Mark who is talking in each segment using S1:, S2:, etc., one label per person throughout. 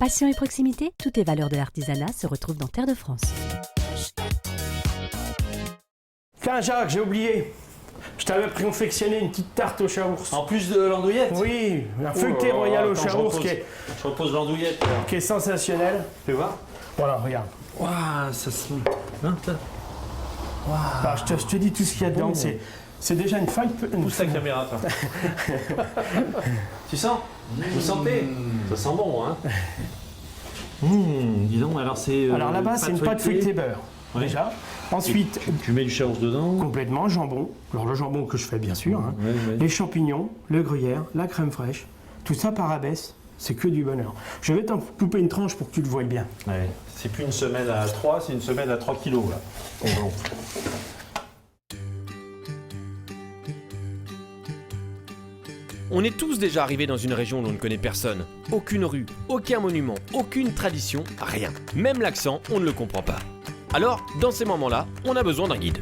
S1: Passion et proximité, toutes les valeurs de l'artisanat se retrouvent dans Terre de France.
S2: Tiens Jacques, j'ai oublié. Je t'avais confectionné une petite tarte au chaours.
S3: En plus de l'andouillette?
S2: Oui, un feuilleté royal au chaours
S3: Je repose l'andouillette.
S2: qui est sensationnel.
S3: Tu vois?
S2: Voilà, regarde.
S3: Waouh, ça se... Hein,
S2: Alors, je te dis tout ce qu'il y a dedans. C'est déjà une faille.
S3: pousse la caméra, toi. Tu sens? Vous sentez? Ça sent bon, hein? Dis donc, alors c'est...
S2: Alors là-bas, c'est une pâte feuilletée beurre,
S3: Ouais.
S2: déjà. Ensuite,
S3: Tu mets du chaours dedans.
S2: complètement jambon. Alors le jambon que je fais, bien sûr. Hein.
S3: Ouais.
S2: Les champignons, le gruyère, la crème fraîche. Tout ça par abaisse. C'est que du bonheur. Je vais t'en couper une tranche pour que tu le voies bien.
S3: Ouais. C'est plus une semaine à 3, c'est une semaine à 3 kilos, là. Bon.
S4: On est tous déjà arrivés dans une région où l'on ne connaît personne. Aucune rue, aucun monument, aucune tradition, rien. Même l'accent, on ne le comprend pas. Alors, dans ces moments-là, on a besoin d'un guide.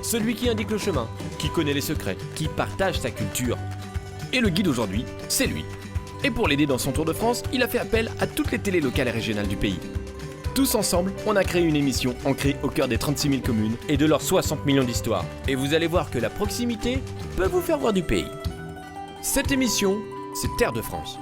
S4: Celui qui indique le chemin, qui connaît les secrets, qui partage sa culture. Et le guide aujourd'hui, c'est lui. Et pour l'aider dans son tour de France, il a fait appel à toutes les télés locales et régionales du pays. Tous ensemble, on a créé une émission ancrée au cœur des 36 000 communes et de leurs 60 millions d'histoires. Et vous allez voir que la proximité peut vous faire voir du pays. Cette émission, c'est Terre de France.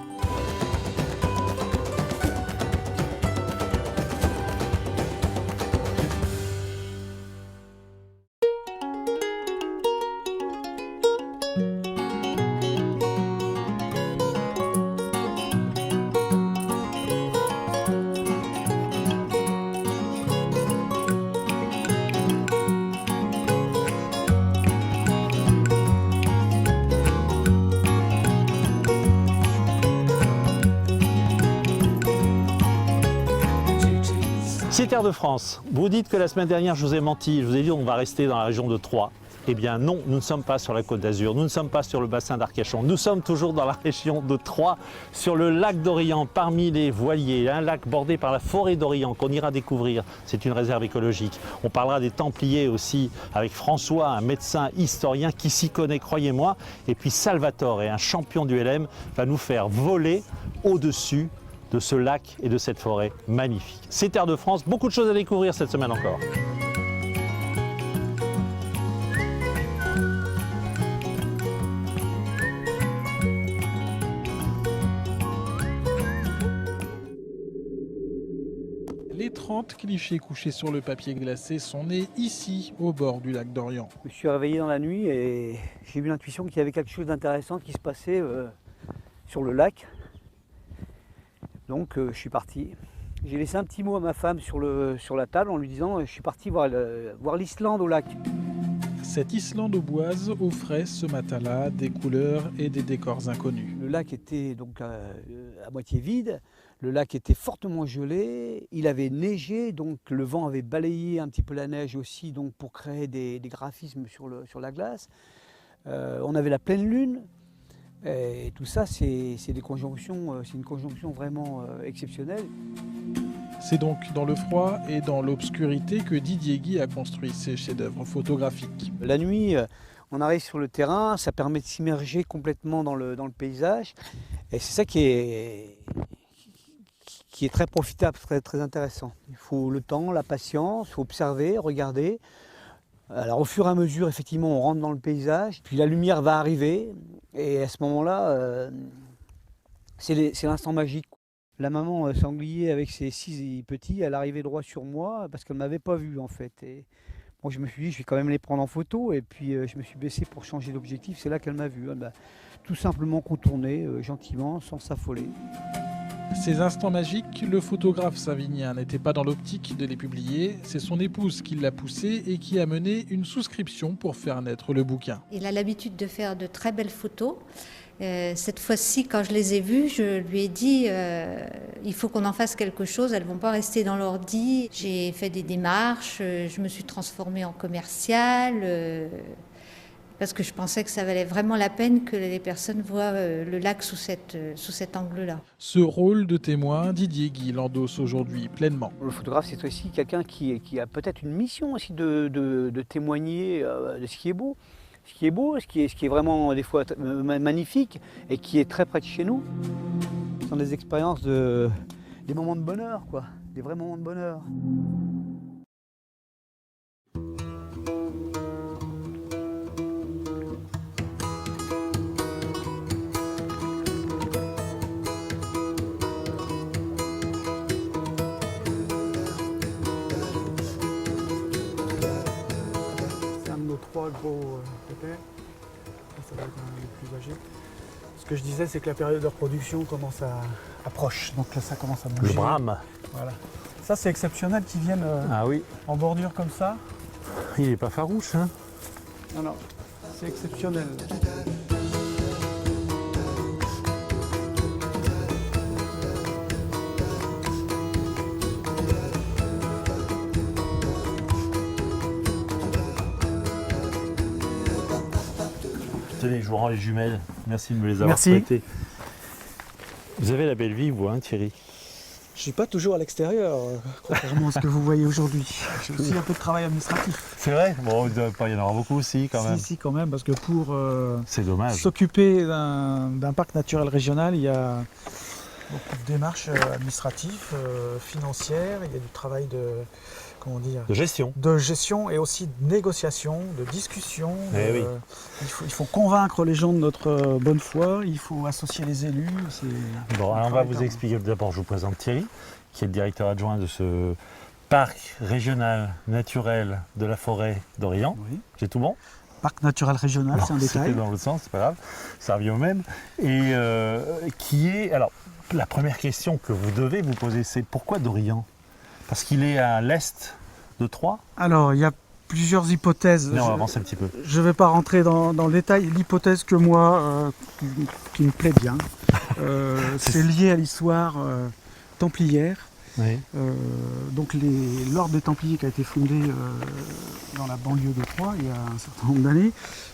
S3: C'est Terre de France. Vous dites que la semaine dernière, je vous ai menti. Je vous ai dit on va rester dans la région de Troyes. Eh bien non, nous ne sommes pas sur la Côte d'Azur, nous ne sommes pas sur le bassin d'Arcachon. Nous sommes toujours dans la région de Troyes, sur le lac d'Orient, parmi les voiliers. Un lac bordé par la forêt d'Orient qu'on ira découvrir. C'est une réserve écologique. On parlera des Templiers aussi, avec François, un médecin historien qui s'y connaît, croyez-moi. Et puis Salvatore, un champion du LM, va nous faire voler au-dessus de ce lac et de cette forêt magnifique. C'est Terre de France, beaucoup de choses à découvrir cette semaine encore.
S5: Les 30 clichés couchés sur le papier glacé sont nés ici, au bord du lac d'Orient.
S6: Je me suis réveillé dans la nuit et j'ai eu l'intuition qu'il y avait quelque chose d'intéressant qui se passait sur le lac. Donc je suis parti. J'ai laissé un petit mot à ma femme sur la table en lui disant je suis parti voir l'Islande au lac.
S5: Cette Islande auboise offrait ce matin-là des couleurs et des décors inconnus.
S6: Le lac était donc à moitié vide, le lac était fortement gelé, il avait neigé, donc le vent avait balayé un petit peu la neige aussi donc pour créer des graphismes sur la glace. On avait la pleine lune. Et tout ça, c'est une conjonction vraiment exceptionnelle.
S5: C'est donc dans le froid et dans l'obscurité que Didier Guy a construit ses chefs-d'œuvre photographiques.
S6: La nuit, on arrive sur le terrain, ça permet de s'immerger complètement dans le paysage. Et c'est ça qui est très profitable, très intéressant. Il faut le temps, la patience, il faut observer, regarder. Alors au fur et à mesure, effectivement, on rentre dans le paysage, puis la lumière va arriver, et à ce moment-là, c'est l'instant magique. La maman sanglier avec ses 6 petits, elle arrivait droit sur moi, parce qu'elle ne m'avait pas vu en fait. Et moi je me suis dit, je vais quand même les prendre en photo, et puis je me suis baissé pour changer d'objectif, c'est là qu'elle m'a vu. Elle m'a tout simplement contourné, gentiment, sans s'affoler.
S5: Ces instants magiques, le photographe savinien n'était pas dans l'optique de les publier. C'est son épouse qui l'a poussé et qui a mené une souscription pour faire naître le bouquin.
S7: Il a l'habitude de faire de très belles photos. Cette fois-ci, quand je les ai vues, je lui ai dit il faut qu'on en fasse quelque chose, elles ne vont pas rester dans l'ordi. J'ai fait des démarches, je me suis transformée en commerciale. Parce que je pensais que ça valait vraiment la peine que les personnes voient le lac sous cet angle-là.
S5: Ce rôle de témoin, Didier Guy l'endosse aujourd'hui pleinement.
S6: Le photographe, c'est aussi quelqu'un qui a peut-être une mission aussi de témoigner de ce qui est beau. Ce qui est beau, ce qui est vraiment des fois magnifique et qui est très près de chez nous. Ce sont des expériences des moments de bonheur, quoi, des vrais moments de bonheur. C'est un de nos 3 gros pépins. Ça va être un des plus âgés. Ce que je disais, c'est que la période de reproduction commence à approche. Donc là, ça commence à bouger.
S3: Le brame.
S6: Voilà. Ça, c'est exceptionnel qu'ils viennent
S3: Ah oui,
S6: en bordure comme ça.
S3: il n'est pas farouche. Hein.
S6: Non, non, c'est exceptionnel.
S3: Tenez, je vous rends les jumelles. Merci de me les avoir
S6: Merci.
S3: prêtées. Vous avez la belle vie, vous, hein, Thierry?
S6: Je suis pas toujours à l'extérieur, contrairement à ce que vous voyez aujourd'hui. J'ai aussi un peu de travail administratif.
S3: C'est vrai? Bon, il y en aura beaucoup aussi, quand même.
S6: Si, quand même, parce que pour
S3: C'est dommage.
S6: s'occuper d'un parc naturel régional, il y a beaucoup de démarches administratives, financières, il y a du travail
S3: De gestion.
S6: de gestion et aussi de négociation, de discussion.
S3: Eh oui.
S6: Il faut convaincre les gens de notre bonne foi, il faut associer les élus.
S3: Bon, alors on va vous expliquer. D'abord, je vous présente Thierry, qui est le directeur adjoint de ce parc régional naturel de la forêt d'Orient.
S6: Oui.
S3: J'ai tout bon?
S6: Parc naturel régional,
S3: Non,
S6: c'est un détail.
S3: C'était dans l'autre sens, c'est pas grave, ça revient au même. Et qui est. Alors, la première question que vous devez vous poser, c'est pourquoi d'Orient? Parce qu'il est à l'est de Troyes.
S6: Alors, il y a plusieurs hypothèses.
S3: Mais on va avancer un petit peu.
S6: Je ne vais pas rentrer dans le détail. L'hypothèse que moi, qui me plaît bien, c'est lié à l'histoire templière.
S3: Oui.
S6: Donc l'ordre des Templiers qui a été fondé dans la banlieue de Troyes il y a un certain nombre d'années,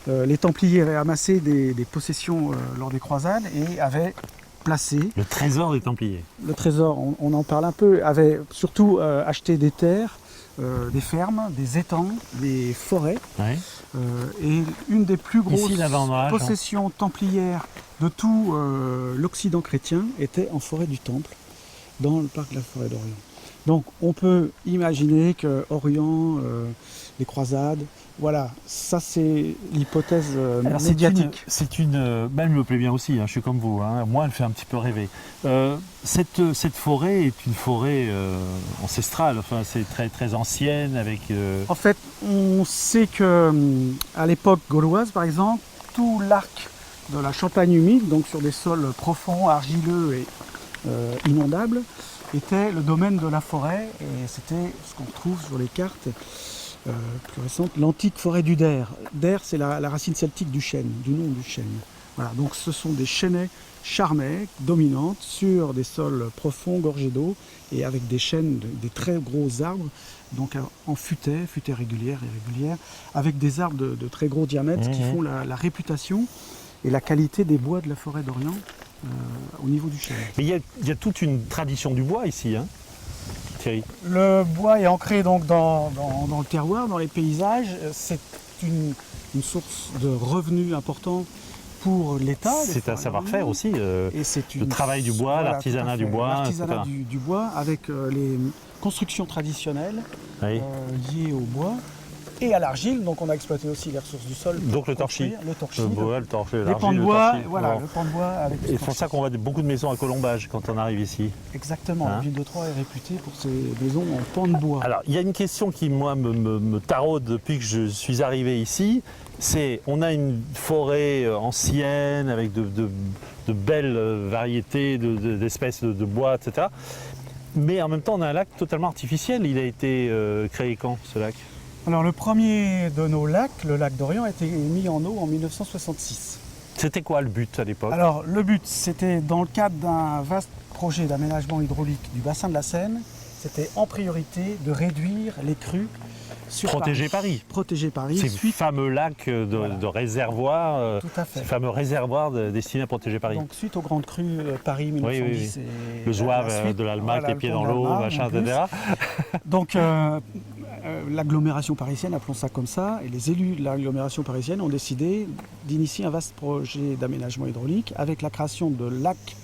S6: les Templiers avaient amassé des possessions lors des croisades et avaient placé
S3: Le trésor des Templiers.
S6: le trésor, on en parle un peu, avaient surtout acheté des terres, des fermes, des étangs, des forêts.
S3: Oui.
S6: Et une des plus grosses
S3: Ici, l'avant-orage,
S6: possessions templières de tout l'Occident chrétien était en forêt du Temple, dans le parc de la forêt d'Orient. Donc on peut imaginer que Orient, les croisades, voilà, ça c'est l'hypothèse
S3: Alors,
S6: médiatique.
S3: elle me plaît bien aussi, hein, je suis comme vous, hein, moi elle me fait un petit peu rêver. Cette forêt est une forêt ancestrale, enfin c'est très, très ancienne avec...
S6: En fait, on sait que à l'époque gauloise, par exemple, tout l'arc de la Champagne humide, donc sur des sols profonds, argileux et inondables, était le domaine de la forêt, et c'était ce qu'on retrouve sur les cartes plus récentes, l'antique forêt du Der. Der, c'est la racine celtique du chêne, du nom du chêne. Voilà, donc ce sont des chênaies charmées, dominantes, sur des sols profonds, gorgés d'eau, et avec des chênes, des très gros arbres, donc en futaies régulières, avec des arbres de très gros diamètre qui font la réputation et la qualité des bois de la forêt d'Orient au niveau du chêne.
S3: Mais il y a toute une tradition du bois ici, hein, Thierry.
S6: Le bois est ancré donc dans le terroir, dans les paysages. C'est une source de revenus importants pour l'État.
S3: C'est un savoir-faire aussi,
S6: Et c'est
S3: le travail du bois,
S6: voilà,
S3: l'artisanat
S6: tout à fait.
S3: du bois,
S6: L'artisanat
S3: etc.
S6: du bois avec les constructions traditionnelles
S3: Oui.
S6: liées au bois et à l'argile. Donc on a exploité aussi les ressources du sol.
S3: Donc
S6: pour
S3: le torchis.
S6: construire le torchis.
S3: Le bois, le torchis,
S6: Les
S3: l'argile,
S6: pans de
S3: le
S6: bois,
S3: torchis.
S6: voilà,
S3: Bon.
S6: le pan de bois avec
S3: Et
S6: le
S3: c'est pour ça qu'on voit beaucoup de maisons à colombage quand on arrive ici.
S6: Exactement,
S3: Hein
S6: la ville de Troyes est réputée pour ses maisons en pan de bois.
S3: Alors, il y a une question qui, moi, me taraude depuis que je suis arrivé ici. C'est, on a une forêt ancienne avec de belles variétés d'espèces de bois, etc. Mais en même temps, on a un lac totalement artificiel. Il a été créé quand, ce lac?
S6: Alors le premier de nos lacs, le lac d'Orient, a été mis en eau en 1966.
S3: C'était quoi le but à l'époque?
S6: Alors le but, c'était dans le cadre d'un vaste projet d'aménagement hydraulique du bassin de la Seine, c'était en priorité de réduire les crues sur
S3: Protéger Paris.
S6: Protéger Paris.
S3: Ces
S6: Suite,
S3: fameux lacs de réservoirs,
S6: tout à fait.
S3: ces fameux réservoirs destinés à protéger Paris.
S6: Donc suite aux grandes crues Paris 1910
S3: oui.
S6: et
S3: Le zouave
S6: la suite,
S3: de l'Allemagne,
S6: voilà,
S3: les pieds
S6: le
S3: dans
S6: pont
S3: l'eau,
S6: d'Allemagne,
S3: machin,
S6: en plus.
S3: etc.
S6: Donc l'agglomération parisienne, appelons ça comme ça, et les élus de l'agglomération parisienne ont décidé d'initier un vaste projet d'aménagement hydraulique avec la création de lacs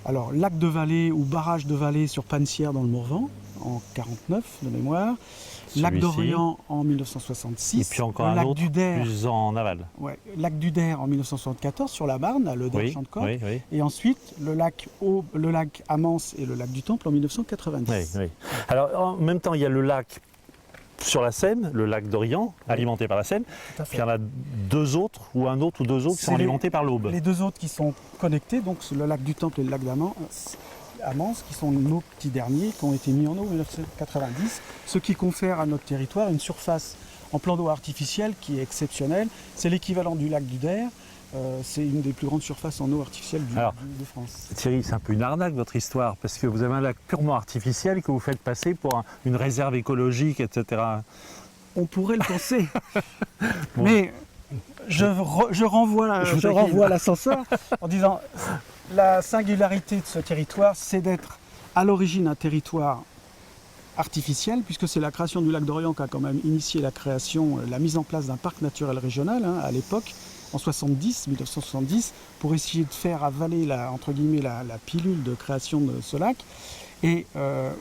S8: Alors, lac de Vallée ou barrage de Vallée sur Panessière dans le Morvan, en 49 de mémoire. Lac
S3: Celui-ci.
S8: d'Orient en 1966.
S3: Et puis encore
S8: le
S3: un
S8: lac
S3: autre,
S8: d'Uder,
S3: plus en aval.
S8: ouais, lac d'Uder en 1974 sur la Marne, à Leder,
S3: Oui,
S8: Chantecoq.
S3: oui, oui.
S8: Et ensuite, le lac Amance et le lac du Temple en 1990.
S3: Oui, oui. Alors, en même temps, il y a le lac sur la Seine, le lac d'Orient, alimenté par la Seine.
S8: Tout à
S3: Puis
S8: fait.
S3: il y en a deux autres, ou un autre ou deux autres qui sont
S8: C'est les-
S3: alimentés par l'Aube.
S8: Les deux autres qui sont connectés, donc c'est le lac du Temple et le lac Amance, qui sont nos petits derniers, qui ont été mis en eau en 1990, ce qui confère à notre territoire une surface en plan d'eau artificiel qui est exceptionnelle. C'est l'équivalent du lac d'Uder. C'est une des plus grandes surfaces en eau artificielle de France.
S3: Thierry, c'est un peu une arnaque votre histoire, parce que vous avez un lac purement artificiel que vous faites passer pour une réserve écologique, etc.
S8: On pourrait le penser,
S3: Bon.
S8: mais je renvoie l'ascenseur en disant la singularité de ce territoire, c'est d'être à l'origine un territoire artificiel, puisque c'est la création du lac d'Orient qui a quand même initié la mise en place d'un parc naturel régional à l'époque, en 1970, pour essayer de faire avaler la pilule de création de ce lac. Et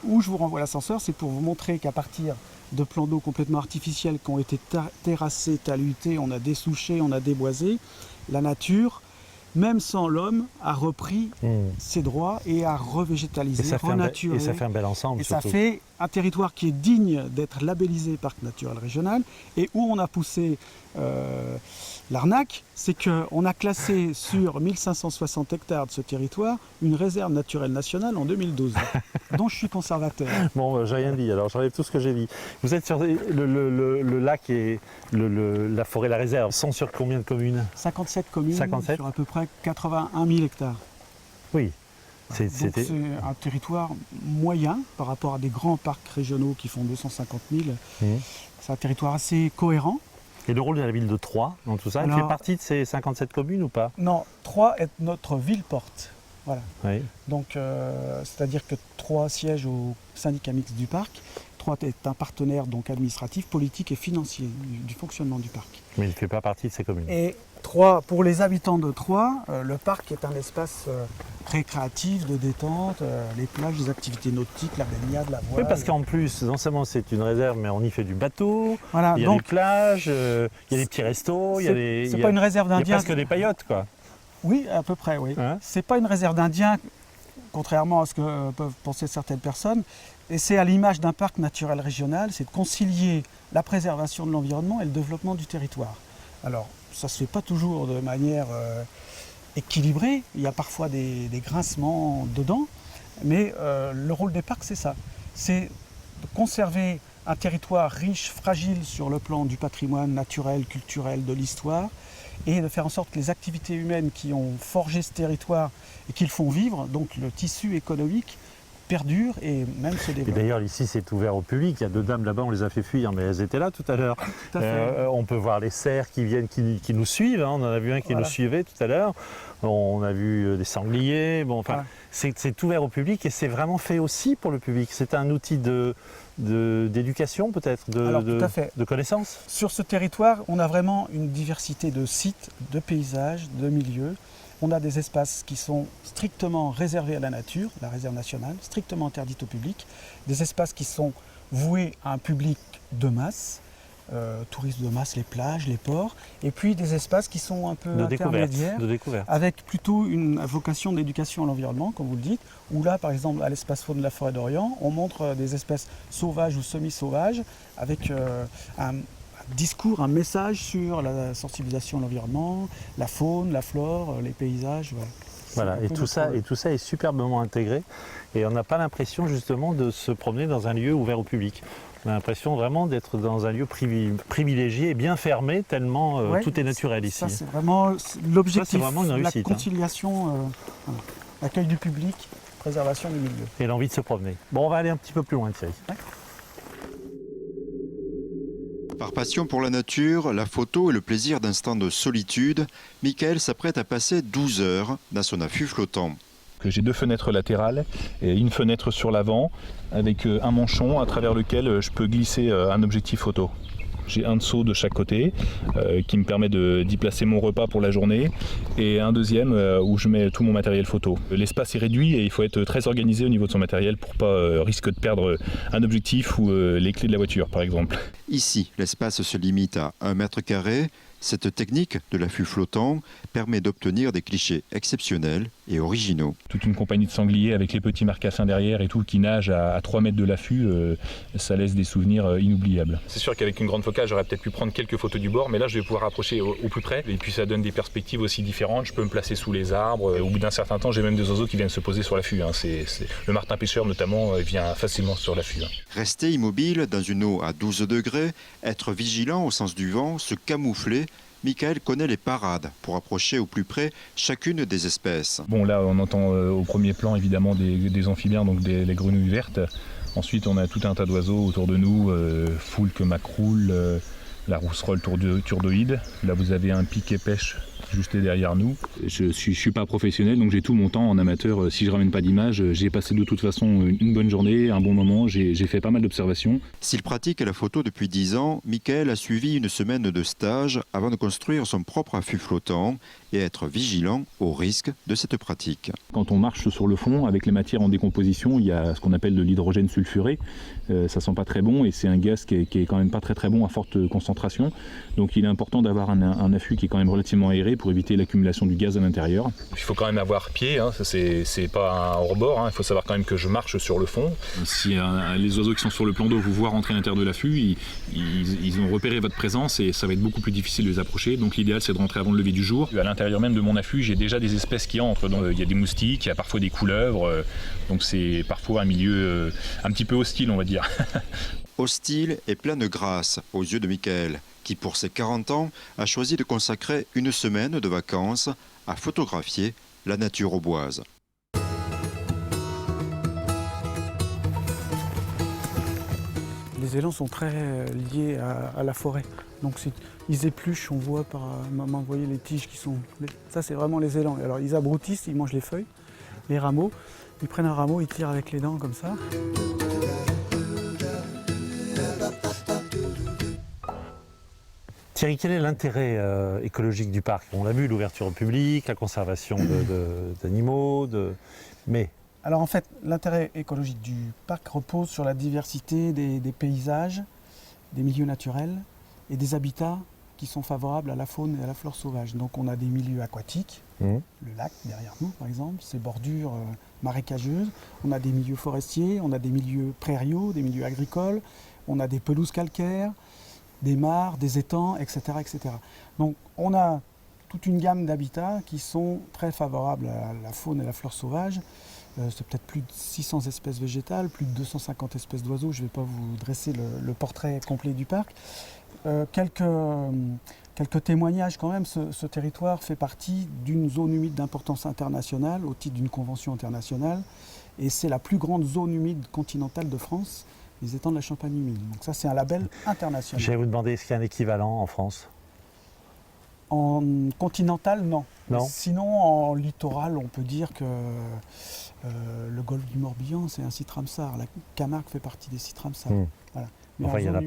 S8: où je vous renvoie l'ascenseur, c'est pour vous montrer qu'à partir de plans d'eau complètement artificiels qui ont été terrassés, talutés, on a dessouché, on a déboisé, la nature, même sans l'homme, a repris ses droits et a revégétalisé, renaturé.
S3: Et ça fait un bel ensemble.
S8: Et ça
S3: surtout.
S8: fait un territoire qui est digne d'être labellisé parc naturel régional, et où on a poussé l'arnaque, c'est qu'on a classé sur 1560 hectares de ce territoire une réserve naturelle nationale en 2012, dont je suis conservateur.
S3: Bon, j'ai rien dit, alors j'enlève tout ce que j'ai dit. Vous êtes sur le lac et la forêt, la réserve, sont sur combien de communes?
S8: 57 communes
S3: 57.
S8: sur à peu près 81 000 hectares.
S3: Oui.
S8: Donc c'est un territoire moyen par rapport à des grands parcs régionaux qui font 250 000. C'est un territoire assez cohérent.
S3: Et le rôle de la ville de Troyes dans tout ça,
S8: Alors,
S3: elle fait partie de ces 57 communes ou pas?
S8: Non, Troyes est notre ville-porte. Voilà.
S3: Oui.
S8: Donc, c'est-à-dire que Troyes siège au syndicat mixte du parc. Troyes est un partenaire donc administratif, politique et financier du fonctionnement du parc.
S3: Mais il ne fait pas partie de ces communes.
S8: Et Troyes, pour les habitants de Troyes, le parc est un espace récréatif, de détente, les plages, les activités nautiques, la baignade, la voile.
S3: Oui, parce qu'en plus, non seulement c'est une réserve, mais on y fait du bateau,
S8: Voilà,
S3: il y a
S8: donc,
S3: des plages, il y a des petits restos, il y a des...
S8: c'est pas une réserve
S3: Il y a
S8: d'Indiens.
S3: presque des paillotes, quoi.
S8: Oui, à peu près, oui.
S3: Hein?
S8: C'est pas une réserve d'Indiens, contrairement à ce que peuvent penser certaines personnes. Et c'est à l'image d'un parc naturel régional, c'est de concilier la préservation de l'environnement et le développement du territoire. Alors, ça ne se fait pas toujours de manière équilibrée, il y a parfois des grincements dedans, mais le rôle des parcs, c'est ça. C'est de conserver un territoire riche, fragile sur le plan du patrimoine naturel, culturel, de l'histoire, et de faire en sorte que les activités humaines qui ont forgé ce territoire et qui le font vivre, donc le tissu économique, perdure et même se
S3: Et
S8: développe.
S3: d'ailleurs, ici, c'est ouvert au public. Il y a deux dames là-bas, on les a fait fuir, mais elles étaient là tout à l'heure.
S8: Tout à fait.
S3: On peut voir les cerfs qui viennent, qui nous suivent. Hein. On en a vu un qui
S8: Voilà.
S3: nous suivait tout à l'heure. On a vu des sangliers. Bon, enfin,
S8: Voilà.
S3: c'est ouvert au public et c'est vraiment fait aussi pour le public. C'est un outil d'éducation peut-être,
S8: Alors, tout à fait.
S3: de connaissance.
S8: Sur ce territoire, on a vraiment une diversité de sites, de paysages, de milieux. On a des espaces qui sont strictement réservés à la nature, la réserve nationale, strictement interdite au public. Des espaces qui sont voués à un public de masse, touristes de masse, les plages, les ports. Et puis des espaces qui sont un peu
S3: De découverte.
S8: intermédiaires,
S3: De découverte.
S8: avec plutôt une vocation d'éducation à l'environnement, comme vous le dites, où là, par exemple, à l'espace faune de la forêt d'Orient, on montre des espèces sauvages ou semi-sauvages, avec un discours, un message sur la sensibilisation à l'environnement, la faune, la flore, les paysages. Voilà.
S3: Voilà,
S8: C'est un
S3: et
S8: peu
S3: tout ça est superbement intégré. Et on n'a pas l'impression justement de se promener dans un lieu ouvert au public. On a l'impression vraiment d'être dans un lieu privilégié et bien fermé, tellement
S8: Ouais,
S3: tout est naturel ici.
S8: Ça, c'est vraiment l'objectif,
S3: Ça, c'est vraiment une réussite,
S8: la conciliation, voilà. L'accueil du public, préservation du milieu.
S3: Et l'envie de se promener. Bon, on va aller un petit peu plus loin, Thierry.
S9: Par passion pour la nature, la photo et le plaisir d'instants de solitude, Michael s'apprête à passer 12 heures dans son affût flottant.
S10: J'ai deux fenêtres latérales et une fenêtre sur l'avant avec un manchon à travers lequel je peux glisser un objectif photo. J'ai un seau de chaque côté qui me permet d'y placer mon repas pour la journée et un deuxième où je mets tout mon matériel photo. L'espace est réduit et il faut être très organisé au niveau de son matériel pour pas risquer de perdre un objectif ou les clés de la voiture par exemple.
S9: Ici, l'espace se limite à 1 mètre carré. Cette technique de l'affût flottant permet d'obtenir des clichés exceptionnels et originaux.
S10: Toute une compagnie de sangliers avec les petits marcassins derrière et tout qui nagent à 3 mètres de l'affût, ça laisse des souvenirs inoubliables. C'est sûr qu'avec une grande focale, j'aurais peut-être pu prendre quelques photos du bord, mais là je vais pouvoir approcher au plus près. Et puis ça donne des perspectives aussi différentes. Je peux me placer sous les arbres. Au bout d'un certain temps, j'ai même des oiseaux qui viennent se poser sur l'affût. Le martin pêcheur notamment vient facilement sur l'affût.
S9: Rester immobile dans une eau à 12 degrés, être vigilant au sens du vent, se camoufler, Michael connaît les parades pour approcher au plus près chacune des espèces.
S10: Bon, là on entend au premier plan évidemment des amphibiens, donc les grenouilles vertes. Ensuite on a tout un tas d'oiseaux autour de nous, foulque, macroule, la rousserolle turdoïde. Là vous avez un piquet pêche juste derrière nous. Je suis pas professionnel, donc j'ai tout mon temps en amateur. Si je ramène pas d'image, j'ai passé de toute façon une bonne journée, un bon moment, j'ai fait pas mal d'observations.
S9: S'il pratique la photo depuis 10 ans, Michael a suivi une semaine de stage avant de construire son propre affût flottant et être vigilant au risque de cette pratique.
S10: Quand on marche sur le fond, avec les matières en décomposition, il y a ce qu'on appelle de l'hydrogène sulfuré. Ça sent pas très bon et c'est un gaz qui est quand même pas très bon à forte concentration. Donc il est important d'avoir un affût qui est quand même relativement aéré pour éviter l'accumulation du gaz à l'intérieur. Il faut quand même avoir pied, hein, c'est pas un hors-bord, hein. Il faut savoir quand même que je marche sur le fond. Si les oiseaux qui sont sur le plan d'eau vous voient rentrer à l'intérieur de l'affût, ils ont repéré votre présence et ça va être beaucoup plus difficile de les approcher. Donc l'idéal c'est de rentrer avant le lever du jour. À l'intérieur même de mon affût, j'ai déjà des espèces qui entrent. Donc, il y a des moustiques, il y a parfois des couleuvres, donc c'est parfois un milieu un petit peu hostile on va dire.
S9: Hostile et plein de grâce aux yeux de Michael, qui pour ses 40 ans a choisi de consacrer une semaine de vacances à photographier la nature auboise.
S8: Les élans sont très liés à la forêt. Donc ils épluchent, on voit par maman, vous voyez les tiges qui sont... Ça c'est vraiment les élans. Alors ils abroutissent, ils mangent les feuilles, les rameaux. Ils prennent un rameau, ils tirent avec les dents comme ça.
S3: Thierry, quel est l'intérêt écologique du parc? On l'a vu, l'ouverture au public, la conservation d'animaux, mais...
S8: Alors en fait, l'intérêt écologique du parc repose sur la diversité des paysages, des milieux naturels et des habitats qui sont favorables à la faune et à la flore sauvage. Donc on a des milieux aquatiques, le lac derrière nous par exemple, ses bordures marécageuses, on a des milieux forestiers, on a des milieux prairiaux, des milieux agricoles, on a des pelouses calcaires, des mares, des étangs, etc., etc. Donc on a toute une gamme d'habitats qui sont très favorables à la faune et à la flore sauvage. C'est peut-être plus de 600 espèces végétales, plus de 250 espèces d'oiseaux. Je ne vais pas vous dresser le portrait complet du parc. Quelques témoignages quand même. Ce territoire fait partie d'une zone humide d'importance internationale au titre d'une convention internationale. Et c'est la plus grande zone humide continentale de France, les étangs de la Champagne humide. Donc ça, c'est un label international.
S3: J'allais vous demander, est-ce qu'il y a un équivalent en France?
S8: En continental, non.
S3: Non.
S8: Sinon, en littoral, on peut dire que le golfe du Morbihan, c'est un site Ramsar. La Camargue fait partie des sites Ramsar. Voilà. Mais
S3: enfin, il n'y en a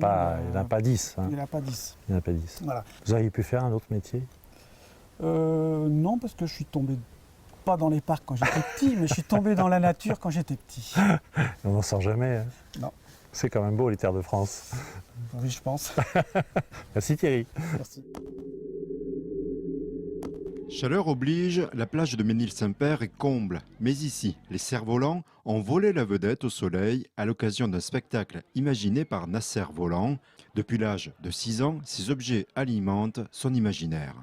S3: pas 10. Hein.
S8: Il n'y en a pas 10.
S3: Il n'y en a pas 10.
S8: Voilà.
S3: Vous auriez pu faire un autre métier?
S8: Non, parce que je suis tombé, pas dans les parcs quand j'étais petit, mais je suis tombé dans la nature quand j'étais petit.
S3: On n'en sort jamais. Hein.
S8: Non.
S3: C'est quand même beau, les terres de France.
S8: Oui, je pense.
S3: Merci Thierry.
S8: Merci.
S9: Chaleur oblige, la plage de Ménil-Saint-Père est comble. Mais ici, les cerfs-volants ont volé la vedette au soleil à l'occasion d'un spectacle imaginé par Nasser Volant. Depuis l'âge de 6 ans, ces objets alimentent son imaginaire.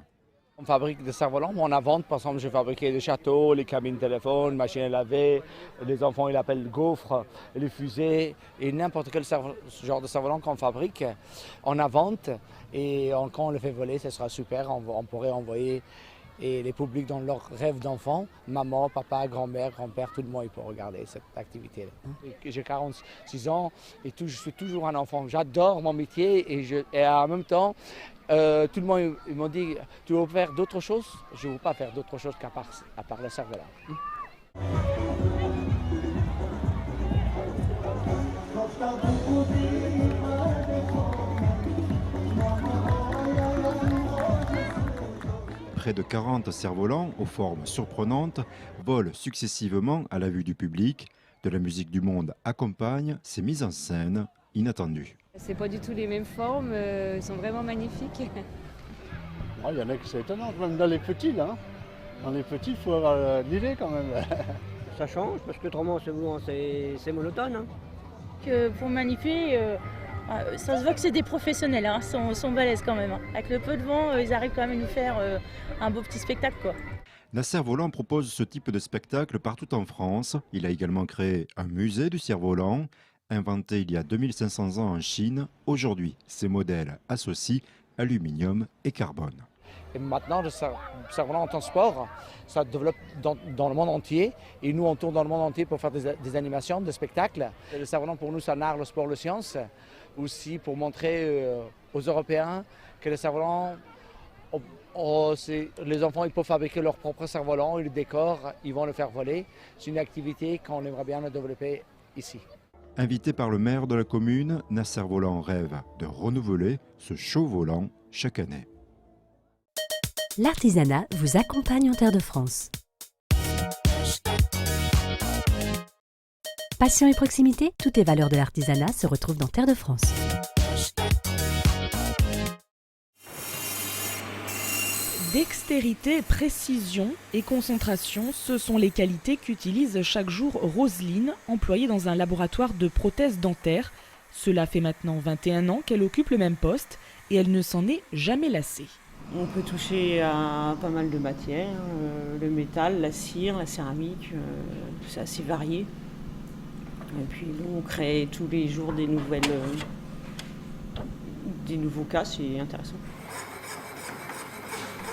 S11: On fabrique des cerfs-volants, on en vente. Par exemple, j'ai fabriqué des châteaux, les cabines de téléphone, machines à laver. Les enfants, ils l'appellent gaufres, les fusées. Et n'importe quel genre de cerf-volant qu'on fabrique, on en vente. Et quand on le fait voler, ce sera super. On pourrait envoyer et les publics dans leur rêve d'enfant, maman, papa, grand-mère, grand-père, tout le monde peut regarder cette activité-là. J'ai 46 ans et je suis toujours un enfant. J'adore mon métier et en même temps, tout le monde m'a dit, tu veux faire d'autres choses? Je ne veux pas faire d'autres choses qu'à part le cerf-volant.
S9: Près de 40 cerfs-volants aux formes surprenantes volent successivement à la vue du public. De la musique du monde accompagne ces mises en scène inattendues.
S12: C'est pas du tout les mêmes formes, ils sont vraiment magnifiques.
S13: Il y en a qui sont étonnants, même dans les petits là. Dans les petits, il faut avoir l'idée quand même.
S14: Ça change parce que autrement c'est monotone. Hein.
S15: Que pour magnifier, ça se voit que c'est des professionnels, hein, sont balèzes quand même. Hein. Avec le peu de vent, ils arrivent quand même à nous faire un beau petit spectacle, quoi.
S9: Nasser Volant propose ce type de spectacle partout en France. Il a également créé un musée du cerf-volant, inventé il y a 2500 ans en Chine. Aujourd'hui, ces modèles associent aluminium et carbone.
S11: Et maintenant, le cerf-volant en tant que sport, ça développe dans le monde entier. Et nous, on tourne dans le monde entier pour faire des animations, des spectacles. Et le cerf-volant, pour nous, c'est un art, le sport, la science. Aussi pour montrer aux Européens que le cerf-volant, les enfants ils peuvent fabriquer leur propre cerf-volant, ils le décorent, ils vont le faire voler. C'est une activité qu'on aimerait bien développer ici.
S9: Invité par le maire de la commune, Nasser Volant rêve de renouveler ce show volant chaque année.
S1: L'artisanat vous accompagne en Terre de France. Passion et proximité, toutes les valeurs de l'artisanat se retrouvent dans Terre de France.
S16: Dextérité, précision et concentration, ce sont les qualités qu'utilise chaque jour Roselyne, employée dans un laboratoire de prothèses dentaires. Cela fait maintenant 21 ans qu'elle occupe le même poste et elle ne s'en est jamais lassée.
S17: On peut toucher à pas mal de matières, le métal, la cire, la céramique, c'est assez varié. Et puis nous, on crée tous les jours des nouveaux cas, c'est intéressant.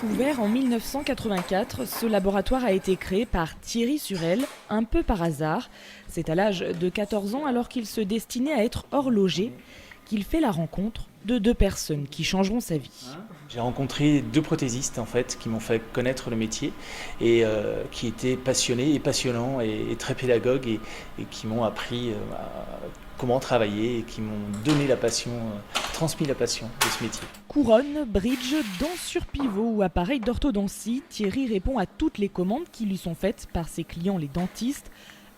S16: Ouvert en 1984, ce laboratoire a été créé par Thierry Surel, un peu par hasard. C'est à l'âge de 14 ans, alors qu'il se destinait à être horloger, qu'il fait la rencontre de deux personnes qui changeront sa vie.
S18: J'ai rencontré deux prothésistes en fait qui m'ont fait connaître le métier et qui étaient passionnés et passionnants et très pédagogues et qui m'ont appris comment travailler et qui m'ont donné la passion, transmis la passion de ce métier.
S16: Couronne, bridge, danse sur pivot ou appareil d'orthodontie, Thierry répond à toutes les commandes qui lui sont faites par ses clients les dentistes.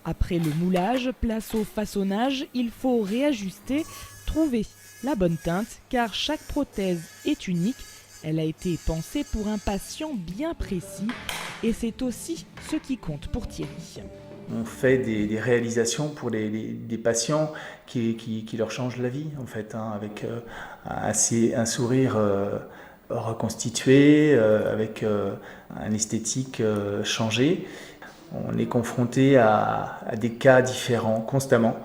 S16: Après le moulage, place au façonnage, il faut réajuster, trouver la bonne teinte car chaque prothèse est unique. Elle a été pensée pour un patient bien précis et c'est aussi ce qui compte pour Thierry.
S18: On fait des réalisations pour des patients qui leur changent la vie, en fait, hein, avec un sourire reconstitué, avec un esthétique changé. On est confronté à des cas différents constamment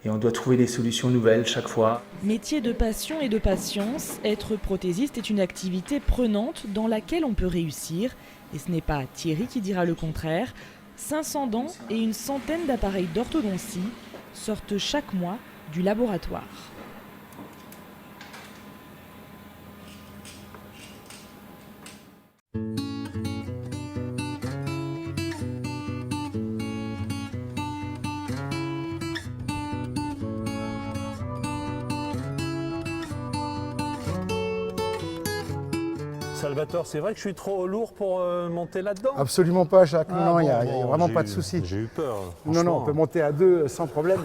S18: et on doit trouver des solutions nouvelles chaque fois.
S16: Métier de passion et de patience, être prothésiste est une activité prenante dans laquelle on peut réussir. Et ce n'est pas Thierry qui dira le contraire. 500 dents et une centaine d'appareils d'orthodontie sortent chaque mois du laboratoire.
S3: Salvatore, c'est vrai que je suis trop lourd pour monter là-dedans?
S19: Absolument pas, Jacques. Non, il n'y a vraiment pas de souci.
S3: J'ai eu peur.
S19: Non, on peut monter à deux sans problème.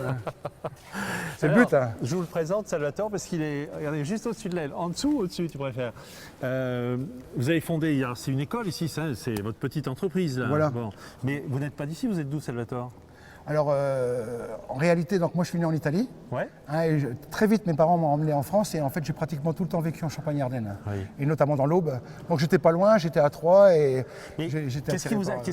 S19: C'est le but. Hein.
S3: Je vous le présente, Salvatore, parce qu'il est, regardez, juste au-dessus de l'aile. En dessous ou au-dessus, tu préfères? Vous avez fondé, c'est une école ici, c'est votre petite entreprise. Là.
S19: Voilà.
S3: Bon. Mais vous n'êtes pas d'ici, vous êtes d'où, Salvatore?
S19: Alors, en réalité, donc moi je suis né en Italie.
S3: Ouais.
S19: Hein, et très vite, mes parents m'ont emmené en France et en fait, j'ai pratiquement tout le temps vécu en Champagne-Ardenne. Oui. Et notamment dans l'Aube. Donc, j'étais pas loin, j'étais à Troyes et j'étais
S3: Qu'est-ce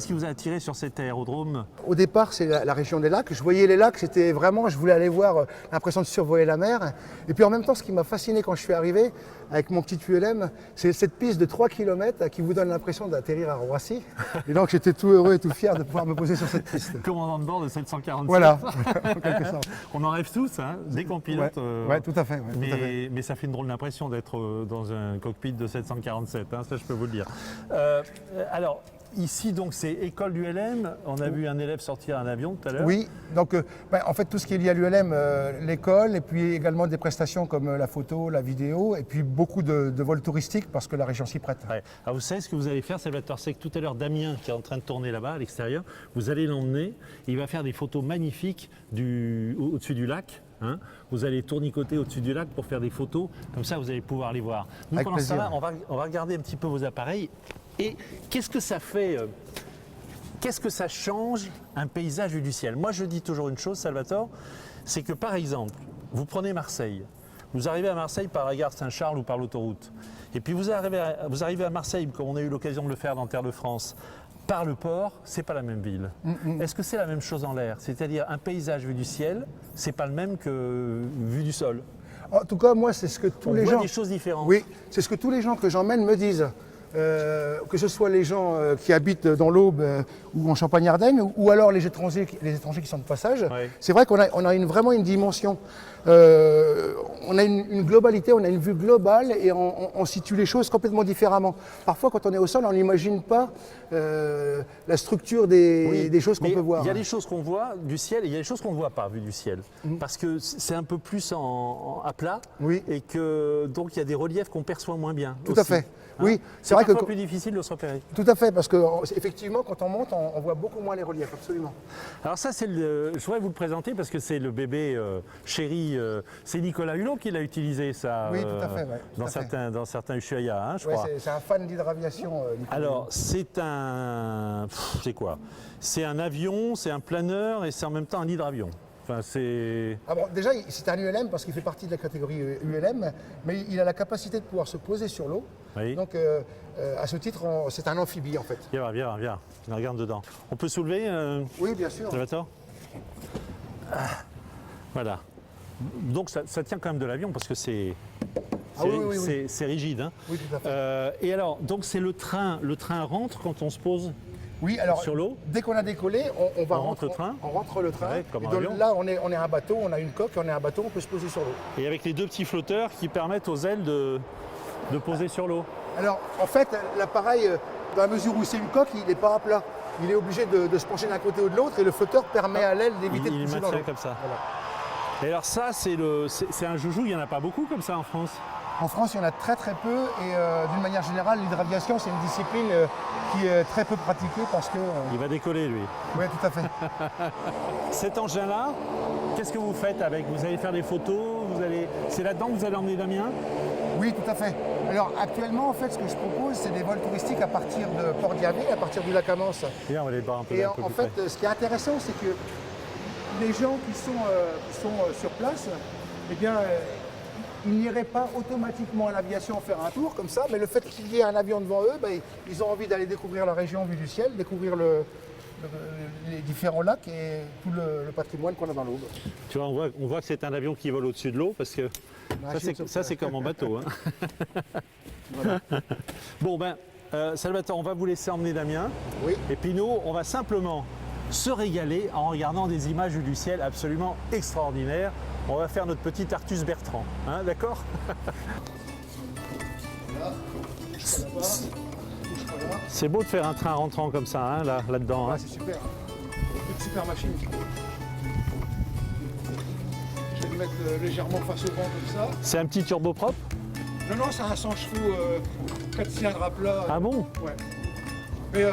S3: qui vous a attiré sur cet aérodrome?
S19: Au départ, c'est la région des lacs. Je voyais les lacs, c'était vraiment, je voulais aller voir, l'impression de survoler la mer. Et puis en même temps, ce qui m'a fasciné quand je suis arrivé avec mon petit ULM, c'est cette piste de 3 km qui vous donne l'impression d'atterrir à Roissy. Et donc, j'étais tout heureux et tout fier de pouvoir me poser sur cette piste.
S3: Commandant de bord de 747.
S19: Voilà, en quelque sorte.
S3: On en rêve tous, hein, dès qu'on pilote.
S19: Ouais, tout à fait. Ouais,
S3: mais ça fait une drôle d'impression d'être dans un cockpit de 747, hein, ça je peux vous le dire. Alors, ici, donc, c'est école du LM. On a vu un élève sortir un avion tout à l'heure.
S19: Oui, donc en fait tout ce qui est lié à l'ULM, l'école, et puis également des prestations comme la photo, la vidéo, et puis beaucoup de vols touristiques parce que la région s'y prête.
S3: Ouais. Alors vous savez ce que vous allez faire, Salvatore, c'est que tout à l'heure Damien, qui est en train de tourner là-bas à l'extérieur, vous allez l'emmener, il va faire des photos magnifiques au-dessus du lac. Hein. Vous allez tournicoter au-dessus du lac pour faire des photos, comme ça vous allez pouvoir les voir. Nous,
S19: Avec
S3: pendant ce
S19: plaisir.
S3: temps-là, on va regarder un petit peu vos appareils. Et qu'est-ce que ça fait qu'est-ce que ça change un paysage vu du ciel? Moi je dis toujours une chose, Salvatore, c'est que par exemple, vous prenez Marseille, vous arrivez à Marseille par la gare Saint-Charles ou par l'autoroute, et puis vous arrivez à Marseille, comme on a eu l'occasion de le faire dans Terre de France, par le port, c'est pas la même ville. Est-ce que c'est la même chose en l'air? C'est-à-dire un paysage vu du ciel, c'est pas le même que vu du sol?
S19: En tout cas, moi, c'est ce que tous les gens...
S3: On voit des choses différentes.
S19: Oui, c'est ce que tous les gens que j'emmène me disent. Que ce soit les gens qui habitent dans l'Aube ou en Champagne-Ardenne, ou alors les étrangers qui sont de passage, c'est vrai qu'on a vraiment une dimension. On a une globalité, on a une vue globale et on situe les choses complètement différemment. Parfois, quand on est au sol, on n'imagine pas la structure des choses qu'on peut voir.
S3: Il y a des choses qu'on voit du ciel et il y a des choses qu'on ne voit pas vu du ciel. Parce que c'est un peu plus à plat et que donc il y a des reliefs qu'on perçoit moins bien.
S19: Tout
S3: aussi.
S19: à fait.
S3: Hein,
S19: Oui,
S3: c'est vrai que c'est plus difficile de se repérer.
S19: Tout à fait, parce qu'effectivement, quand on monte, on voit beaucoup moins les reliefs, absolument.
S3: Alors ça, je voudrais vous le présenter parce que c'est le bébé chéri. C'est Nicolas Hulot qui l'a utilisé, ça,
S19: oui, tout à fait, ouais,
S3: dans certains Ushuaïa, hein, je crois.
S19: C'est un fan d'hydraviation, Nicolas.
S3: Alors, c'est quoi? C'est un avion, c'est un planeur et c'est en même temps un hydravion. Enfin,
S19: déjà, c'est un ULM parce qu'il fait partie de la catégorie ULM, mais il a la capacité de pouvoir se poser sur l'eau.
S3: Oui.
S19: Donc, à ce titre, c'est un amphibie en fait.
S3: Viens, regarde dedans. On peut soulever
S19: Oui, bien sûr.
S3: Salvatore ? Voilà. Donc, ça tient quand même de l'avion parce que c'est rigide. Hein.
S19: Oui, tout à fait.
S3: Et alors, donc c'est le train rentre quand on se pose.
S19: Oui, alors
S3: sur l'eau.
S19: Dès qu'on a décollé, on
S3: rentre le train.
S19: On rentre le train.
S3: Ouais, comme un
S19: donc,
S3: avion.
S19: là, on est un bateau, on a une coque, on est un bateau, on peut se poser sur l'eau.
S3: Et avec les deux petits flotteurs qui permettent aux ailes de poser sur l'eau.
S19: Alors, en fait, l'appareil, dans la mesure où c'est une coque, il n'est pas à plat. Il est obligé de se pencher d'un côté ou de l'autre et le flotteur permet à l'aile d'éviter de pousser dans l'eau.
S3: Comme ça.
S19: Voilà.
S3: Et alors ça, c'est un joujou, il n'y en a pas beaucoup comme ça en France?
S19: En France, il y en a très très peu et d'une manière générale, l'hydraviation, c'est une discipline qui est très peu pratiquée parce que...
S3: Il va décoller lui.
S19: Oui, tout à fait.
S3: Cet engin-là, qu'est-ce que vous faites avec? Vous allez faire des photos? C'est là-dedans que vous allez emmener Damien?
S19: Oui, tout à fait. Alors actuellement, en fait, ce que je propose, c'est des vols touristiques à partir de Port-Diavé, à partir du lac Amance.
S3: Bien, on va les voir un peu.
S19: Et en fait, ce qui est intéressant, c'est que les gens qui sont sur place, eh bien, ils n'iraient pas automatiquement à l'aviation faire un tour comme ça, mais le fait qu'il y ait un avion devant eux, ben, ils ont envie d'aller découvrir la région vue du ciel, découvrir les différents lacs et tout le patrimoine qu'on a dans l'Aube.
S3: Tu vois, on voit que c'est un avion qui vole au-dessus de l'eau parce que ça c'est comme en bateau. Hein.
S19: Voilà.
S3: Bon ben, Salvatore, on va vous laisser emmener Damien.
S19: Oui.
S3: Et puis nous, on va simplement se régaler en regardant des images du ciel absolument extraordinaires. On va faire notre petit Artus Bertrand, hein, d'accord? C'est beau de faire un train rentrant comme ça, hein, là-dedans.
S19: Ouais, c'est super. Une super machine. Je vais le mettre légèrement face au vent comme ça.
S3: C'est un petit turboprop?
S19: Non, c'est un 100 chevaux, 4 cylindres à plat.
S3: Ah bon?
S19: Ouais. Mais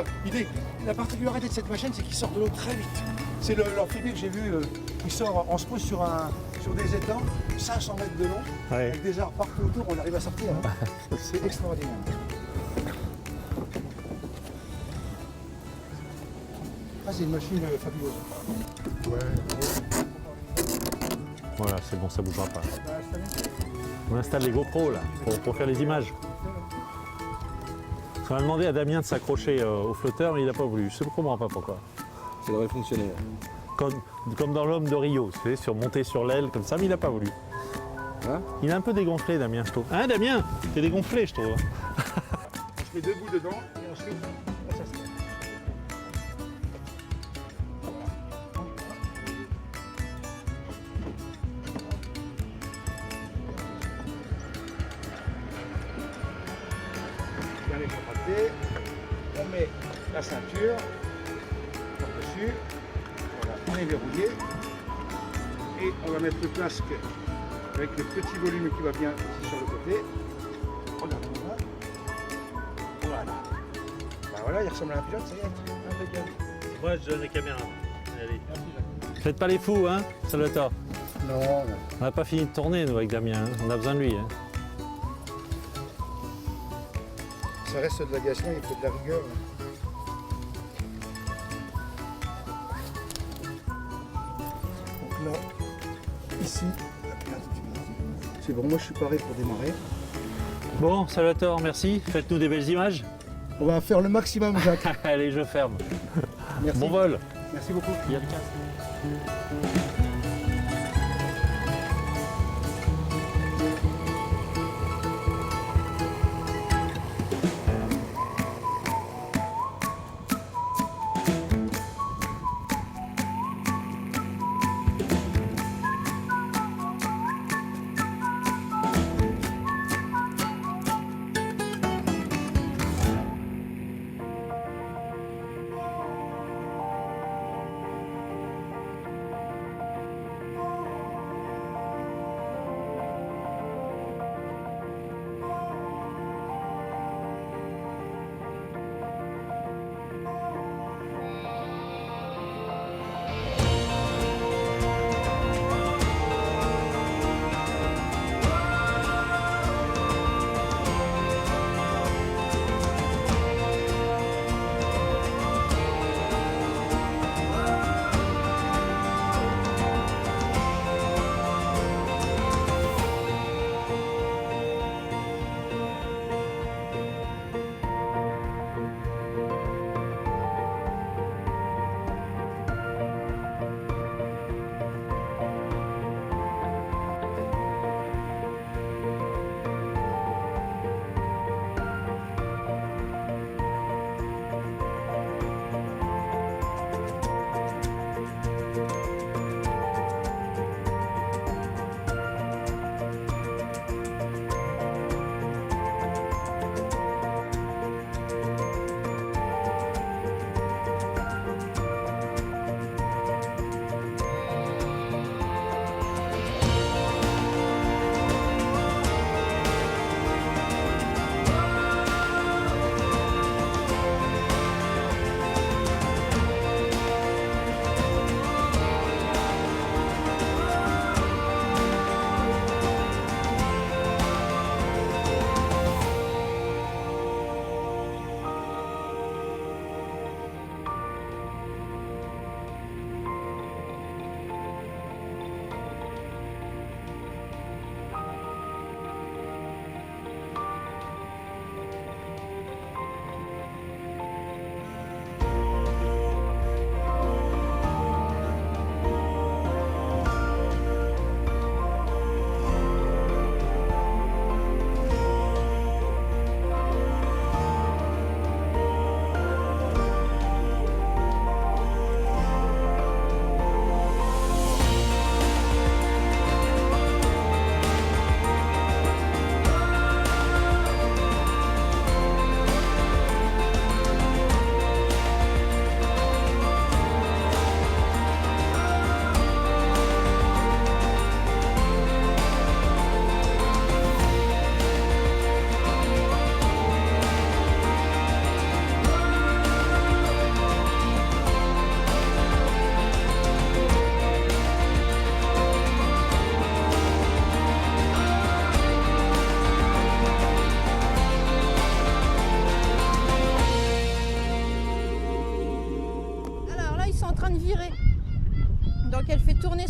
S19: la particularité de cette machine, c'est qu'il sort de l'eau très vite. C'est l'amphibie que j'ai vu, il sort, on se pose sur des étangs, 500 mètres de long,
S3: ouais.
S19: Avec des arbres partout autour, on arrive à sortir. Hein. C'est extraordinaire. Ah, c'est une machine fabuleuse. Ouais.
S3: Voilà, c'est bon, ça ne bougera pas. On installe les GoPro là, pour faire les images. On a demandé à Damien de s'accrocher au flotteur, mais il n'a pas voulu. Je ne comprends pas pourquoi.
S20: Ça devrait fonctionner.
S3: Comme dans l'homme de Rio, vous savez, monter sur l'aile comme ça, mais il n'a pas voulu.
S20: Hein?
S3: Il est un peu dégonflé, Damien, je trouve. Hein, Damien? T'es dégonflé, je trouve.
S19: On se met debout dedans et ensuite, on s'assied. Bien les contracter. On met
S13: la ceinture par-dessus. Voilà, on est verrouillé. Et on va mettre le casque avec le petit volume qui va bien ici sur le côté. Regardez-moi. Voilà. Ben voilà, il ressemble à un pilote, ça y est. Impeccable.
S3: Moi, je donne les caméras. Allez. Faites pas les fous, hein, Salvatore.
S13: Non.
S3: On n'a pas fini de tourner, nous, avec Damien. Hein. On a besoin de lui. Hein.
S13: Ça reste de l'agacement, il faut de la rigueur. Donc là, ici, c'est bon, moi je suis paré pour démarrer.
S3: Bon, Salvatore, merci. Faites-nous des belles images.
S13: On va faire le maximum, Jacques.
S3: Allez, je ferme.
S13: Merci.
S3: Bon vol.
S13: Merci beaucoup.
S3: Il y a le casque.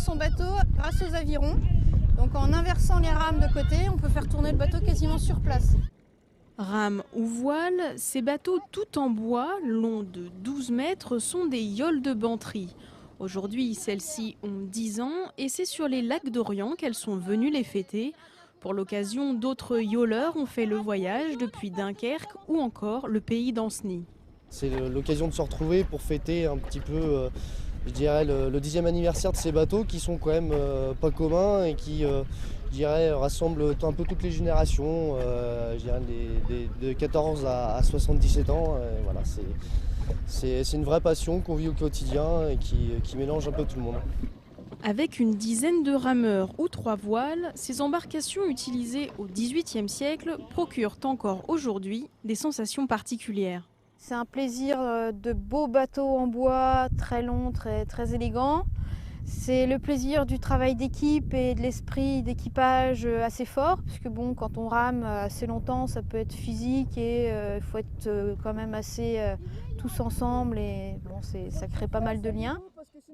S21: son bateau grâce aux avirons. Donc en inversant les rames de côté, on peut faire tourner le bateau quasiment sur place.
S22: Rames ou voiles, ces bateaux tout en bois, longs de 12 mètres, sont des yoles de Bantry. Aujourd'hui, celles-ci ont 10 ans et c'est sur les lacs d'Orient qu'elles sont venues les fêter. Pour l'occasion, d'autres yoleurs ont fait le voyage depuis Dunkerque ou encore le pays d'Ancenis.
S23: C'est l'occasion de se retrouver pour fêter un petit peu, je dirais, le 10e anniversaire de ces bateaux qui sont quand même pas communs et qui, je dirais, rassemblent un peu toutes les générations, je dirais de 14 à 77 ans. Voilà, c'est une vraie passion qu'on vit au quotidien et qui mélange un peu tout le monde.
S22: Avec une dizaine de rameurs ou 3 voiles, ces embarcations utilisées au XVIIIe siècle procurent encore aujourd'hui des sensations particulières.
S21: C'est un plaisir de beaux bateaux en bois, très longs, très élégants. C'est le plaisir du travail d'équipe et de l'esprit d'équipage assez fort, puisque bon, quand on rame assez longtemps, ça peut être physique et il faut être quand même assez tous ensemble et bon, ça crée pas mal de liens.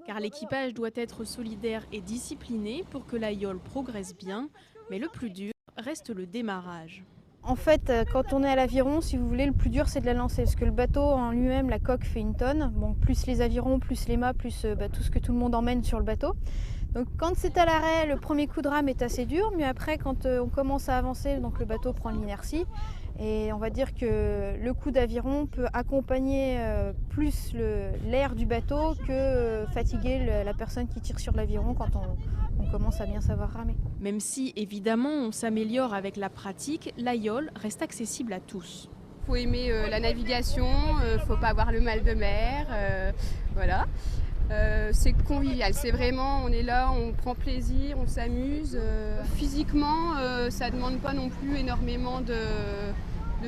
S22: Car l'équipage doit être solidaire et discipliné pour que la yole progresse bien, mais le plus dur reste le démarrage.
S21: En fait, quand on est à l'aviron, si vous voulez, le plus dur c'est de la lancer, parce que le bateau en lui-même, la coque fait 1 tonne, bon, plus les avirons, plus les mâts, plus tout ce que tout le monde emmène sur le bateau. Donc quand c'est à l'arrêt, le premier coup de rame est assez dur, mais après quand on commence à avancer, donc le bateau prend l'inertie. Et on va dire que le coup d'aviron peut accompagner plus l'air du bateau que fatiguer la personne qui tire sur l'aviron quand on commence à bien savoir ramer.
S22: Même si évidemment on s'améliore avec la pratique, la yole reste accessible à tous.
S2: Il faut aimer la navigation, il ne faut pas avoir le mal de mer, voilà. C'est convivial, c'est vraiment, on est là, on prend plaisir, on s'amuse. Physiquement, ça ne demande pas non plus énormément de